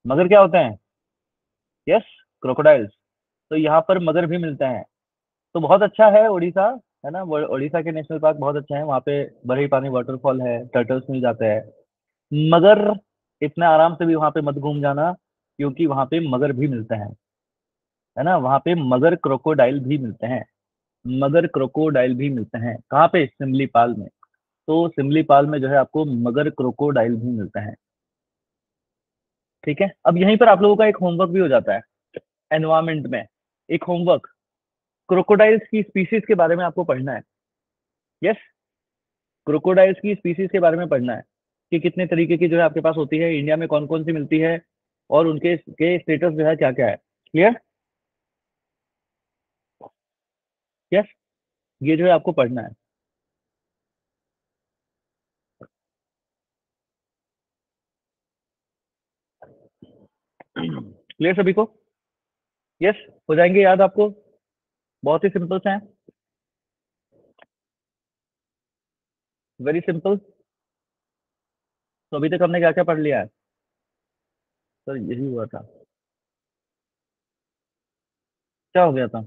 मगर क्या होते हैं? Yes, crocodiles. तो यहाँ पर मगर भी मिलते हैं। तो बहुत अच्छा है उड़ीसा, है ना? उड़ीसा के नेशनल पार्क बहुत अच्छा है। वहाँ पे बरही पानी वाटरफॉल है, टर्टल्स मिल जाते हैं। मगर इतने आराम से भी वहां पे मत घूम जाना, क्योंकि वहां पे मगर भी मिलते हैं, है ना? वहां पे मगर क्रोकोडाइल भी मिलते हैं। मगर क्रोकोडाइल भी मिलते हैं कहाँ पे? सिमलीपाल में। तो सिमलीपाल में जो है आपको मगर क्रोकोडाइल भी मिलते हैं। ठीक है, अब यहीं पर आप लोगों का एक होमवर्क भी हो जाता है एनवायरमेंट में। एक होमवर्क, क्रोकोडाइल्स की स्पीसीज के बारे में आपको पढ़ना है। यस, क्रोकोडाइल्स की स्पीसीज के बारे में पढ़ना है कि कितने तरीके की जो है आपके पास होती है, इंडिया में कौन कौन सी मिलती है, और उनके के स्टेटस जो है क्या क्या है। क्लियर? यस, ये जो है आपको पढ़ना है। क्लियर सभी को? यस, हो जाएंगे याद आपको? बहुत ही सिंपल से हैं, वेरी सिंपल। तो अभी तक हमने क्या क्या पढ़ लिया है? सर यही हुआ था, क्या हो गया था?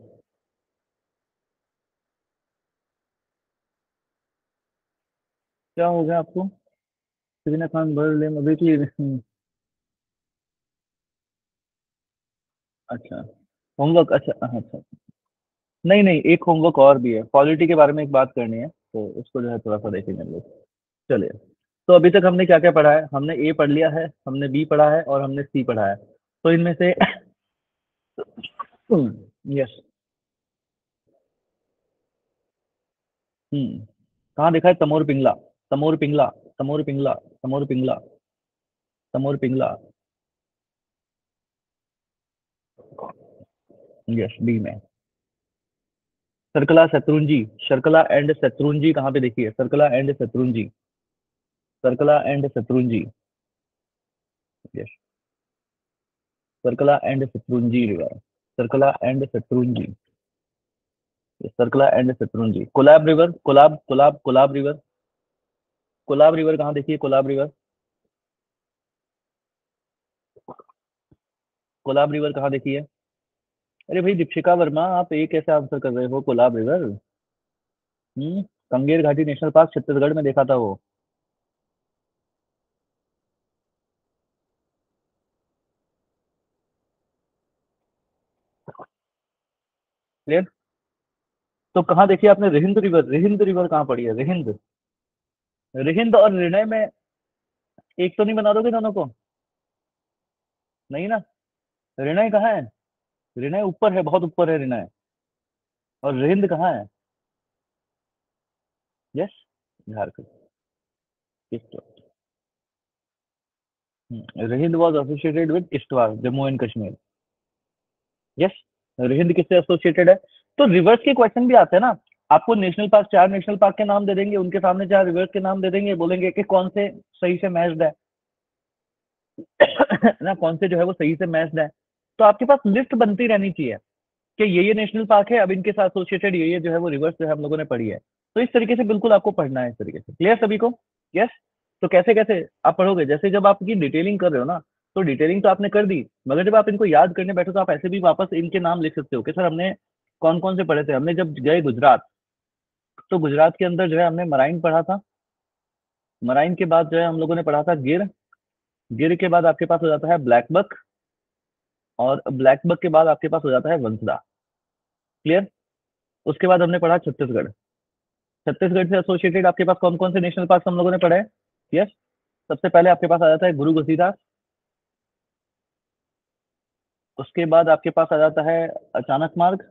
क्या हो गया आपको? सकीना खान भर ले अभी की। अच्छा, होमवर्क, अच्छा अच्छा। नहीं नहीं, एक होमवर्क और भी है, पॉलिटी के बारे में एक बात करनी है, तो उसको जो है थोड़ा सा देखेंगे हम लोग। चलिए, तो अभी तक हमने क्या क्या पढ़ा है? हमने ए पढ़ लिया है, हमने बी पढ़ा है, और हमने सी पढ़ा है। तो इनमें से यस, कहाँ देखा है तमोर पिंगला? तमोर पिंगला, तमोर पिंगला, तमोर पिंगला, तमोर पिंगला। यस, बी में। सर्कला शत्रुंजी, शर्कला एंड शत्रुंजी कहाँ पे देखी है? Sarkala and शत्रुंजी, Sarkala and Shatrunji. Yes, Sarkala and शत्रुंजी river, Sarkala and शत्रुंजी, Sarkala and Shatrunji. Kolab river, Kolab Kolab Kolab river, Kolab river कहाँ देखी है? कोलाब रिवर, कोलाब रिवर कहाँ देखी है? अरे भाई दीपिका वर्मा, आप एक कैसे आंसर कर रहे हो? कोलाब रिवर। हम्म, कंगेर घाटी नेशनल पार्क छत्तीसगढ़ में देखा था वो। क्लियर? तो कहाँ देखी आपने रिहिंद रिवर? रिहिंद रिवर कहाँ पड़ी है? रिहिंद, रिहिंद और रिनय में एक तो नहीं बना दोगे दोनों को? नहीं ना? रिनय कहाँ है? रिनय ऊपर है, बहुत ऊपर है रिनय। और रिहिंद कहाँ है? Yes, Jharkhand. Kishtwar. Rihand was associated with Kishtwar, Jammu and Kashmir. Yes, Rihand किससे एसोसिएटेड है? तो रिवर्स के क्वेश्चन भी आते हैं ना। आपको नेशनल पार्क, चार नेशनल पार्क के नाम दे देंगे, उनके सामने चार रिवर्स के नाम दे देंगे, बोलेंगे कि कौन से सही से मैच्ड है। ना कौन से जो है वो सही से मैच्ड है। तो आपके पास लिस्ट बनती रहनी चाहिए कि ये नेशनल पार्क है, अब इनके साथ एसोसिएटेड ये जो है वो रिवर्स जो है हम लोगों ने पढ़ी है। तो इस तरीके से बिल्कुल आपको पढ़ना है, इस तरीके से। क्लियर सभी को? यस। तो कैसे कैसे आप पढ़ोगे? जैसे जब आप ये डिटेलिंग कर रहे हो ना, तो डिटेलिंग तो आपने कर दी, मगर जब आप इनको याद करने बैठो तो आप ऐसे भी वापस इनके नाम लिख सकते हो कि सर हमने कौन कौन से पढ़े थे। हमने जब गए गुजरात, तो गुजरात के अंदर जो है हमने मराइन पढ़ा था। मराइन के बाद जो है हम लोगों ने पढ़ा था गिर। गिर के बाद आपके पास हो जाता है ब्लैक बक, और ब्लैक बक के बाद आपके पास हो जाता है वंसदा। क्लियर? उसके बाद हमने पढ़ा छत्तीसगढ़। छत्तीसगढ़ से एसोसिएटेड आपके पास कौन कौन से नेशनल पार्क हम लोगों ने पढ़े? यस, सबसे पहले आपके पास आ जाता है गुरु घसीदास। उसके बाद आपके पास आ जाता है अचानक मार्ग।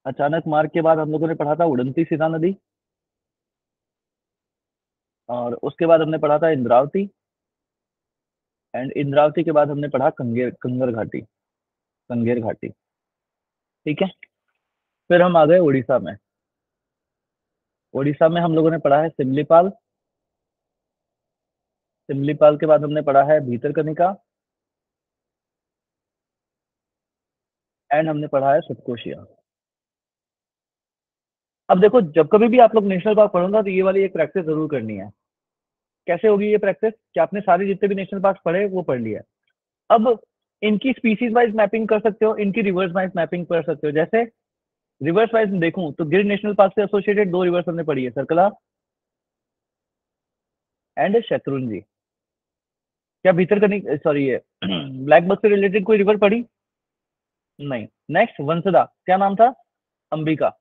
अचानक मार्ग के बाद हम लोगों ने पढ़ा था उड़ंती सीता नदी। और उसके बाद हमने पढ़ा था इंद्रावती। एंड इंद्रावती के बाद हमने पढ़ा कंगेर, कंगर घाटी, कंगेर घाटी। ठीक है, फिर हम आ गए उड़ीसा में। उड़ीसा में हम लोगों ने पढ़ा है सिमलीपाल। सिमलीपाल के बाद हमने पढ़ा है भीतरकनिका। एंड हमने पढ़ा है सतकोशिया। अब देखो, जब कभी भी आप लोग नेशनल पार्क पढ़ोगे तो ये वाली एक प्रैक्टिस जरूर करनी है। कैसे होगी ये प्रैक्टिस? कि आपने सारे जितने भी नेशनल पार्क पढ़े वो पढ़ लिया। अब इनकी स्पीसीज वाइज मैपिंग कर सकते हो, इनकी रिवर्स वाइज मैपिंग कर सकते हो। जैसे रिवर्स वाइज देखूं तो गिर नेशनल पार्क से एसोसिएटेड दो रिवर्स हमने पढ़ी है, सर्कला एंड शत्रुंजी। क्या भीतर करनी, सॉरी ये ब्लैक बक से रिलेटेड कोई रिवर पढ़ी? नहीं। नेक्स्ट वंसदा, क्या नाम था? अंबिका।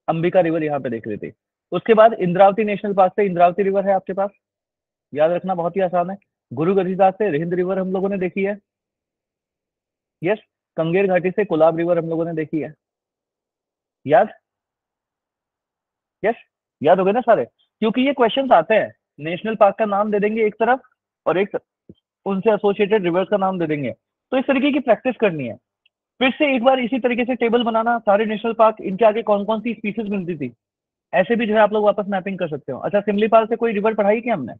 अंबिका रिवर यहाँ पे देख रही थी। उसके बाद इंद्रावती नेशनल पार्क से इंद्रावती रिवर है आपके पास, याद रखना बहुत ही आसान है। गुरु गरीदास से रिहिंद रिवर हम लोगों ने देखी है। यस। कंगेर घाटी से कोलाब रिवर हम लोगों ने देखी है, याद? यस, याद हो गए ना सारे? क्योंकि ये क्वेश्चंस आते हैं, नेशनल पार्क का नाम दे देंगे एक तरफ, और एक उनसे एसोसिएटेड रिवर्स का नाम दे देंगे। तो इस तरीके की प्रैक्टिस करनी है। फिर से एक बार इसी तरीके से टेबल बनाना, सारे नेशनल पार्क, इनके आगे कौन कौन सी स्पीसीज मिलती थी, ऐसे भी जो है आप लोग वापस मैपिंग कर सकते हो। अच्छा, सिमलीपाल से कोई रिवर पढ़ाई क्या हमने?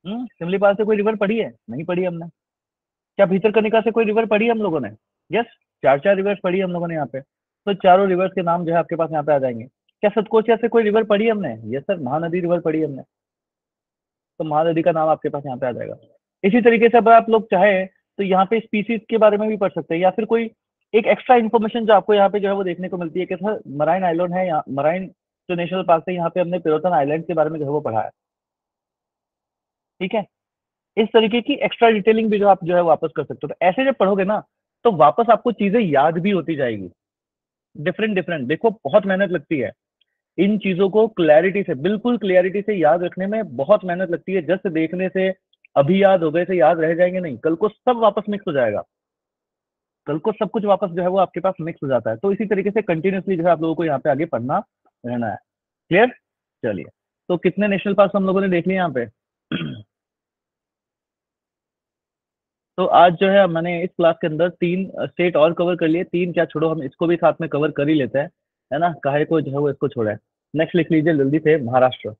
सिमलीपाल से कोई रिवर पढ़ी है? नहीं पढ़ी हमने। क्या भीतरकनिका से कोई रिवर पढ़ी है हम लोगों ने? यस। चार चार रिवर्स पढ़ी है हम लोगों ने यहाँ पे, तो चारों रिवर्स के नाम जो है आपके पास यहाँ पे आ जाएंगे। क्या सतकोचिया से कोई रिवर पढ़ी है हमने? यस सर, महानदी रिवर पढ़ी है हमने, तो महानदी का नाम आपके पास यहाँ पे आ जाएगा। इसी तरीके से अगर आप लोग चाहे तो यहाँ पे स्पीसीज के बारे में भी पढ़ सकते हैं, या फिर कोई एक एक्स्ट्रा इन्फॉर्मेशन जो आपको यहाँ पे जो है वो देखने को मिलती है कि सर मराइन आइलैंड है, यहाँ मराइन जो नेशनल पार्क है, यहाँ पे हमने पिरोटन आइलैंड के बारे में जो है वो पढ़ा है। ठीक है, इस तरीके की एक्स्ट्रा डिटेलिंग भी जो आप जो है वापस कर सकते हो। तो ऐसे जब पढ़ोगे ना, तो वापस आपको चीजें याद भी होती जाएगी, डिफरेंट डिफरेंट। देखो बहुत मेहनत लगती है इन चीजों को क्लैरिटी से, बिल्कुल क्लैरिटी से याद रखने में बहुत मेहनत लगती है। जस्ट देखने से अभी याद हो गए से याद रह जाएंगे नहीं, कल को सब वापस मिक्स हो जाएगा, कल को सब कुछ वापस जो है वो आपके पास मिक्स हो जाता है। तो इसी तरीके से कंटिन्यूसली जो है आप लोगों को यहाँ पे आगे पढ़ना रहना है। क्लियर? चलिए, तो कितने नेशनल पार्क हम लोगों ने देख लिए यहाँ पे? तो आज जो है मैंने इस क्लास के अंदर तीन स्टेट और कवर कर लिए, तीन क्या छोड़ो, हम इसको भी साथ में कवर कर ही लेते हैं, है ना, काहे को जो है वो इसको छोड़ा है। नेक्स्ट लिख लीजिए जल्दी से, महाराष्ट्र।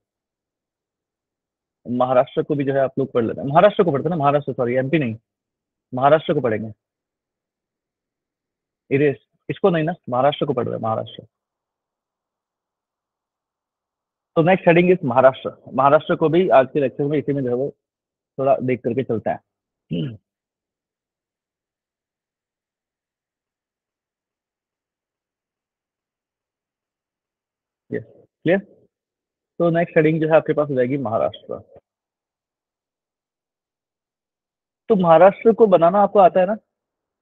महाराष्ट्र को भी जो है आप लोग पढ़ लेते हैं, महाराष्ट्र को पढ़ते हैं ना, महाराष्ट्र, सॉरी एमपी नहीं, महाराष्ट्र को पढ़ेंगे। इरेस, इसको नहीं ना, महाराष्ट्र को पढ़ रहे हैं, महाराष्ट्र। तो next heading is Maharashtra. Maharashtra को भी आज के लेक्चर में इसी में जो है वो थोड़ा देख करके चलता है। Yes, clear. तो नेक्स्ट हेडिंग जो है आपके पास हो जाएगी महाराष्ट्र। तो महाराष्ट्र को बनाना आपको आता है ना?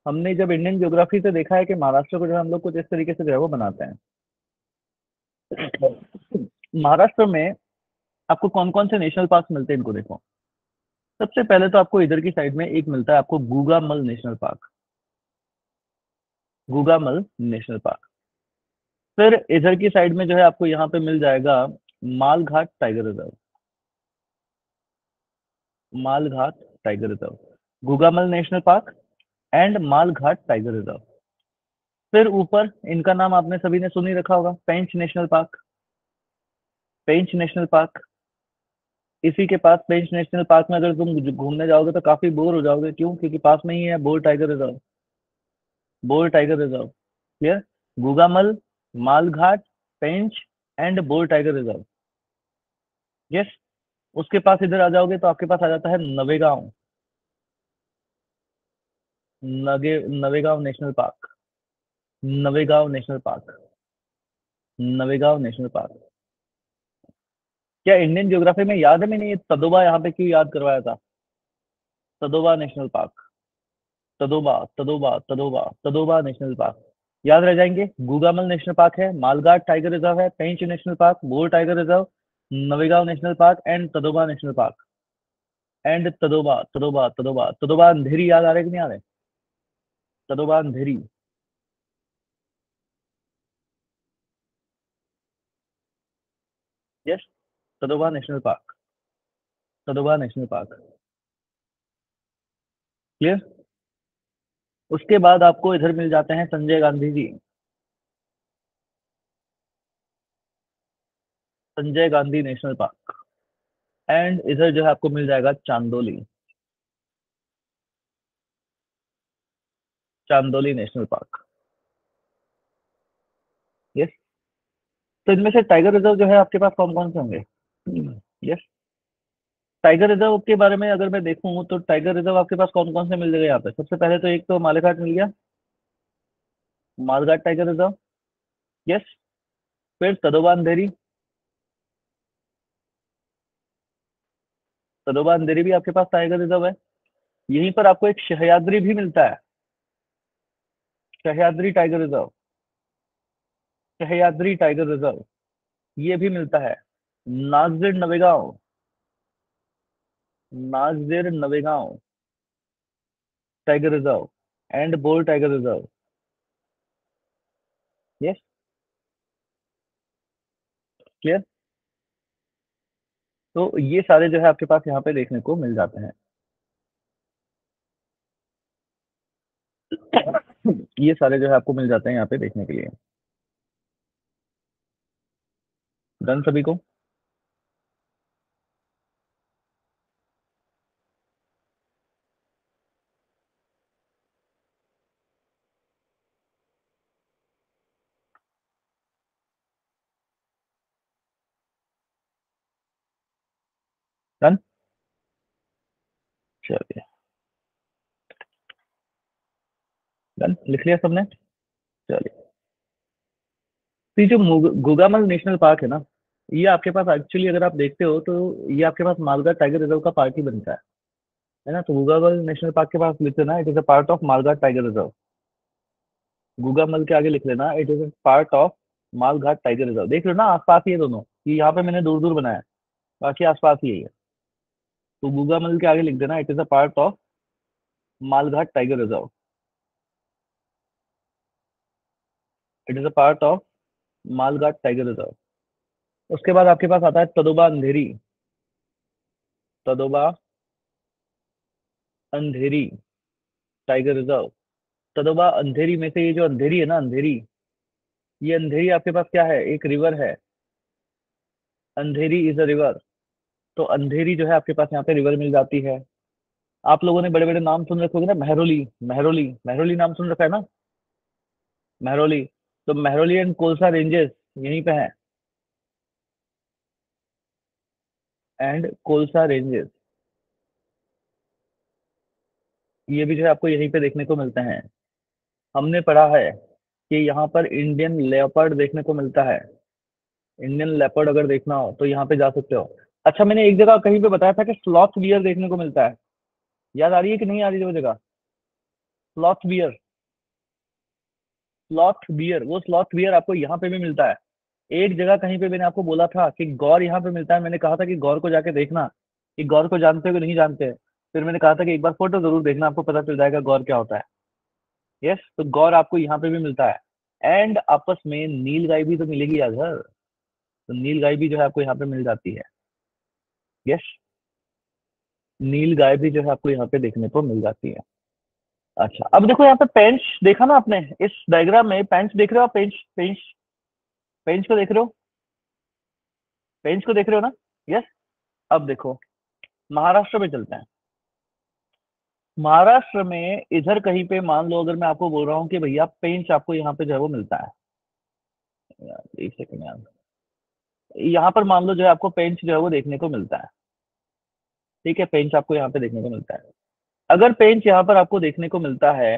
हमने जब इंडियन ज्योग्राफी से देखा है कि महाराष्ट्र को जो है हम लोग कुछ इस तरीके से जो है वो बनाते हैं। महाराष्ट्र में आपको कौन कौन से नेशनल पार्क मिलते हैं, इनको देखो। सबसे पहले तो आपको इधर की साइड में एक मिलता है आपको Gugamal national park, Gugamal national park. फिर इधर की साइड में जो है आपको यहाँ पे मिल जाएगा Melghat tiger reserve, Melghat tiger reserve, Gugamal national park and Melghat tiger reserve. फिर ऊपर इनका नाम आपने सभी ने सुन ही रखा होगा, पेंच नेशनल पार्क, पेंच नेशनल पार्क। इसी के पास पेंच नेशनल पार्क में अगर तुम घूमने जाओगे तो काफी बोर हो जाओगे, क्यों? क्योंकि पास में ही है Bor tiger reserve, Bor tiger reserve. Clear? Gugamal, Melghat, Pench and Bor tiger reserve. Yes. उसके पास इधर आ जाओगे तो आपके पास आ जाता है Navegaon, Navegaon national park, Navegaon national park, Navegaon national park. क्या इंडियन ज्योग्राफी में याद है मैंने ये तदोबा यहाँ पे क्यों याद करवाया था? Tadoba national park, Tadoba Tadoba Tadoba Tadoba national park, याद रह जाएंगे। गुगामल नेशनल पार्क है, मालगाट टाइगर रिजर्व है, Pench national park, Bor tiger reserve, Navegaon national park and Tadoba national park. And Tadoba Tadoba Tadoba Tadoba Andhari, याद आ रहे कि नहीं आ रहे? Tadoba Andhari. Yes, Tadoba national park, Tadoba national park. Clear? उसके बाद आपको इधर मिल जाते हैं Sanjay Gandhi ji, Sanjay Gandhi national park. And इधर जो है आपको मिल जाएगा Chandoli, Chandoli national park. Yes. तो इनमें से टाइगर रिजर्व जो है आपके पास कौन कौन से होंगे? यस। टाइगर रिजर्व के बारे में अगर मैं देखूं तो टाइगर रिजर्व आपके पास कौन कौन से मिल जाएगा यहाँ पे? सबसे पहले तो एक तो मालेघाट मिल गया, मालघाट टाइगर रिजर्व। यस। फिर तदोबा अंधेरी, तदोबा अंधेरी भी आपके पास टाइगर रिजर्व है। यहीं पर आपको एक सह्याद्री भी मिलता है, Sahyadri tiger reserve, Sahyadri tiger reserve ये भी मिलता है। Nagzira Navegaon, Nagzira Navegaon tiger reserve, and Bor tiger reserve. Yes, clear. तो ये सारे जो है आपके पास यहाँ पे देखने को मिल जाते हैं। ये सारे जो है आपको मिल जाते हैं यहाँ पे देखने के लिए। डन सभी को? डन, चलिए। डन, लिख लिया सबने? चलिए। तो ये जो गुगामल नेशनल पार्क है ना, ये आपके पास एक्चुअली अगर आप देखते हो तो ये आपके पास मालगाड़ टाइगर रिजर्व का पार्ट ही बनता है ना। तो गुगामल नेशनल पार्क के पास लिख देना it is a part of Melghat tiger reserve. Gugamal के आगे लिख लेना it is a part of Melghat tiger reserve. देख लो ना, आसपास ही है दोनों, ये यहाँ पे मैंने दूर दूर बनाया है, बाकी आसपास ही है। तो गुगामल के आगे लिख देना it is a part of Melghat tiger reserve. It is a part of Melghat tiger reserve. उसके बाद आपके पास आता है तदोबा अंधेरी। तदोबा अंधेरी टाइगर रिजर्व। तदोबा अंधेरी में से ये जो अंधेरी है ना, अंधेरी, ये अंधेरी आपके पास क्या है, एक रिवर है। अंधेरी इज अ रिवर। तो अंधेरी जो है आपके पास यहाँ पे रिवर मिल जाती है। आप लोगों ने बड़े बड़े नाम सुन रखे होंगे ना, महरोली। महरोली, महरोली नाम सुन रखा है ना, महरोली। तो महरोली एंड कोलसा रेंजेस यहीं पे हैं। एंड कोलसा रेंजेस, ये भी जो है आपको यहीं पे देखने को मिलते हैं। हमने पढ़ा है कि यहाँ पर इंडियन लेपर्ड देखने को मिलता है। इंडियन लेपर्ड अगर देखना हो तो यहाँ पे जा सकते हो। अच्छा, मैंने एक जगह कहीं पे बताया था कि स्लॉथ बियर देखने को मिलता है। याद आ रही है कि नहीं आ रही है वो जगह? स्लॉथ बियर, स्लॉथ बियर, वो स्लॉथ बियर आपको यहाँ पे भी मिलता है। एक जगह कहीं पे मैंने आपको बोला था कि गौर यहाँ पे मिलता है, मैंने कहा था कि गौर को जाके देखना कि गौर को जानते हो कि नहीं जानते। फिर मैंने कहा था कि एक बार फोटो जरूर देखना, आपको पता चल जाएगा गौर क्या होता है। यस, तो गौर आपको यहाँ पे भी मिलता है। एंड आपस में नील गाय भी तो मिलेगी अगर, तो नील गाय भी जो है आपको यहाँ पे मिल जाती है। यस, नील गाय भी जो है आपको यहाँ पे देखने को मिल जाती है। अच्छा, अब देखो यहाँ पे पेंच देखा ना आपने, इस डायग्राम में पेंच देख रहे हो आप? पेंच, पेंच, पेंच को देख रहे हो? पेंच को देख रहे हो ना? यस। अब देखो, महाराष्ट्र में चलते हैं। महाराष्ट्र में इधर कहीं पे मान लो अगर मैं आपको बोल रहा हूँ कि भैया पेंच आपको यहाँ पे जो है वो मिलता है। यार एक सेकंड यार, यहाँ पर मान लो जो है आपको पेंच जो है वो देखने को मिलता है। ठीक है, पेंच आपको यहाँ पे देखने को मिलता है। अगर पेंच यहाँ पर आपको देखने को मिलता है,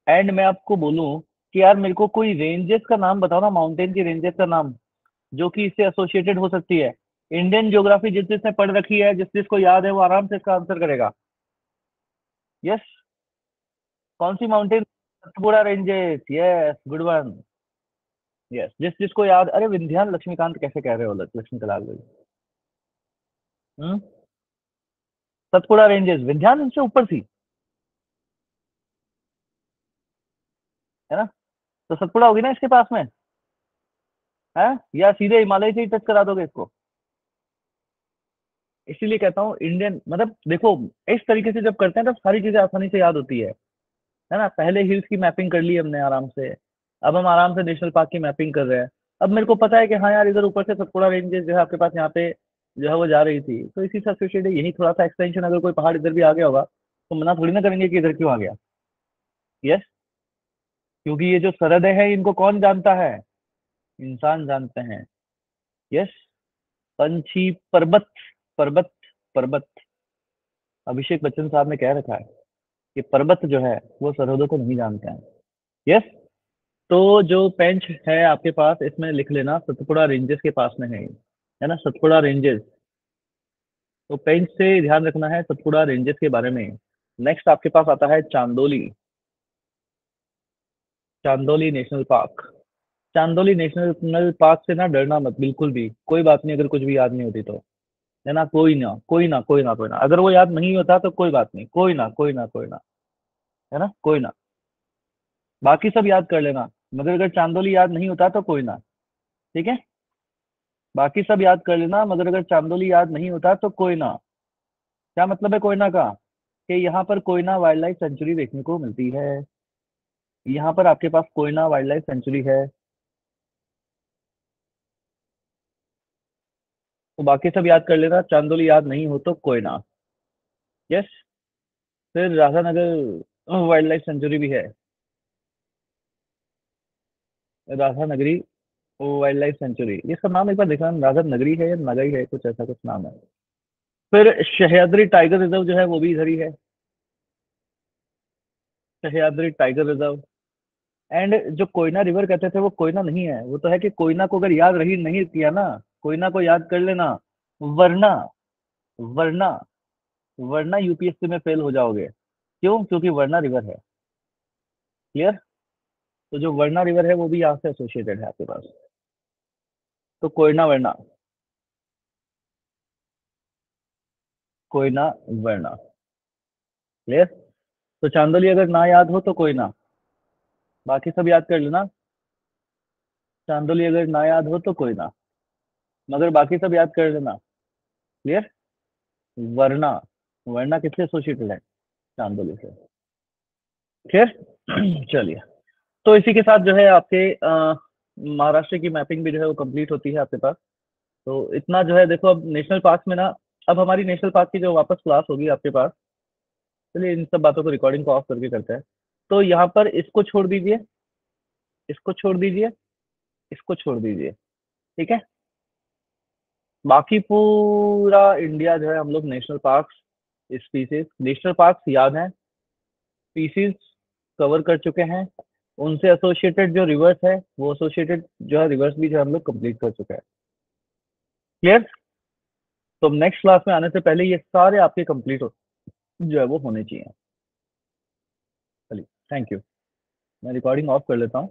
एंड मैं आपको बोलूं कि यार मेरे को कोई रेंजेस का नाम बताओ ना, माउंटेन की रेंजेस का नाम जो कि इससे एसोसिएटेड हो सकती है। इंडियन ज्योग्राफी जिस जिसने पढ़ रखी है, जिस जिसको याद है, वो आराम से इसका आंसर करेगा। यस, कौन सी mountain? Satpura ranges, yes, good one. Yes, जिस जिसको याद, अरे विंध्यान लक्ष्मीकांत कैसे कह रहे हो, लक्ष्मी कलाल भाई। हम्म, सतपुड़ा रेंजेस विंध्यान से ऊपर थी, है ना? तो सतपुड़ा होगी ना इसके पास में, है? या सीधे हिमालय से ही टच करा दोगे इसको? इसीलिए कहता हूँ इंडियन, मतलब देखो, इस तरीके से जब करते हैं तो सारी चीजें आसानी से याद होती है ना। पहले हिल्स की मैपिंग कर ली हमने आराम से, अब हम आराम से नेशनल पार्क की मैपिंग कर रहे हैं। अब मेरे को पता है कि हाँ यार, इधर ऊपर से सतपुड़ा रेंजेस जो है आपके पास यहाँ पे जो है वो जा रही थी, तो इसी से एसोसिएटेड यही थोड़ा सा एक्सटेंशन, अगर कोई पहाड़ इधर भी आ गया होगा तो मना थोड़ी ना करेंगे कि इधर क्यों आ गया। यस, क्योंकि ये जो सरहदें हैं इनको कौन जानता है? इंसान जानते हैं। यस, पंछी, पर्वत, पर्वत, पर्वत। अभिषेक बच्चन साहब ने कह रखा है कि पर्वत जो है वो सरहदों को नहीं जानते हैं। यस। तो जो पेंच है आपके पास, इसमें लिख लेना सतपुड़ा रेंजेस के पास में है ना, सतपुड़ा रेंजेस। तो पेंच से ध्यान रखना है सतपुड़ा रेंजेस के बारे में। नेक्स्ट आपके पास आता है Chandoli. Chandoli national park. Chandoli national park से ना डरना मत बिल्कुल भी, कोई बात नहीं अगर कुछ भी याद नहीं होती तो, है ना। कोई ना, कोई ना, कोई ना, कोई ना, अगर वो याद नहीं होता तो कोई बात नहीं, कोई ना, कोई ना, कोई ना, है ना, कोई ना। बाकी सब याद कर लेना, मगर अगर चांदोली याद नहीं होता तो कोई ना। ठीक है, बाकी सब याद कर लेना, मगर अगर चांदोली याद नहीं होता तो कोई ना। क्या मतलब है कोयना का? कि यहाँ पर कोयना वाइल्ड लाइफ सेंचुरी देखने को मिलती है। यहाँ पर आपके पास कोयना वाइल्ड लाइफ सेंचुरी है। तो बाकी सब याद कर लेना, चांदोली याद नहीं हो तो कोयना। यस। फिर राधानगर वाइल्ड लाइफ सेंचुरी भी है। राधा नगरी वाइल्ड लाइफ सेंचुरी, इसका नाम एक बार देखना, राधा नगरी है या नगरी है, कुछ ऐसा कुछ नाम है। फिर सह्याद्री टाइगर रिजर्व जो है वो भी इधर ही है। Sahyadri tiger reserve. एंड जो कोयना रिवर कहते थे वो कोयना नहीं है, वो तो है कि कोयना को अगर याद रही नहीं किया ना, कोयना को याद कर लेना। वरना, वरना, वरना यूपीएससी में फेल हो जाओगे। क्यों? क्योंकि वरना रिवर है। क्लियर? तो जो वरना रिवर है वो भी यहाँ से एसोसिएटेड है आपके पास। तो कोयना वरना, कोयना वरना। क्लियर? तो चांदोली अगर ना याद हो तो कोयना, बाकी सब याद कर लेना। चांदोली अगर ना याद हो तो कोयना, मगर बाकी सब याद कर लेना। क्लियर? वरना, वरना किससे एसोसिएटेड है? चांदोली से। क्लियर? चलिए। तो इसी के साथ जो है आपके महाराष्ट्र की मैपिंग भी जो है वो कंप्लीट होती है आपके पास। तो इतना जो है देखो, अब नेशनल पार्क में ना, अब हमारी नेशनल पार्क की जो वापस क्लास होगी आपके पास। चलिए इन सब बातों को, रिकॉर्डिंग को ऑफ करके करते हैं। तो यहाँ पर इसको छोड़ दीजिए, इसको छोड़ दीजिए, इसको छोड़ दीजिए। ठीक है, बाकी पूरा इंडिया जो है हम लोग national park, species, national park याद है, स्पीसीज कवर कर चुके हैं। उनसे एसोसिएटेड जो रिवर्स है वो एसोसिएटेड जो है रिवर्स भी जो है हम लोग कंप्लीट कर चुके हैं। क्लियर? तो नेक्स्ट क्लास में आने से पहले ये सारे आपके कंप्लीट हो जो है वो होने चाहिए। चलिए, थैंक यू। मैं रिकॉर्डिंग ऑफ कर लेता हूँ।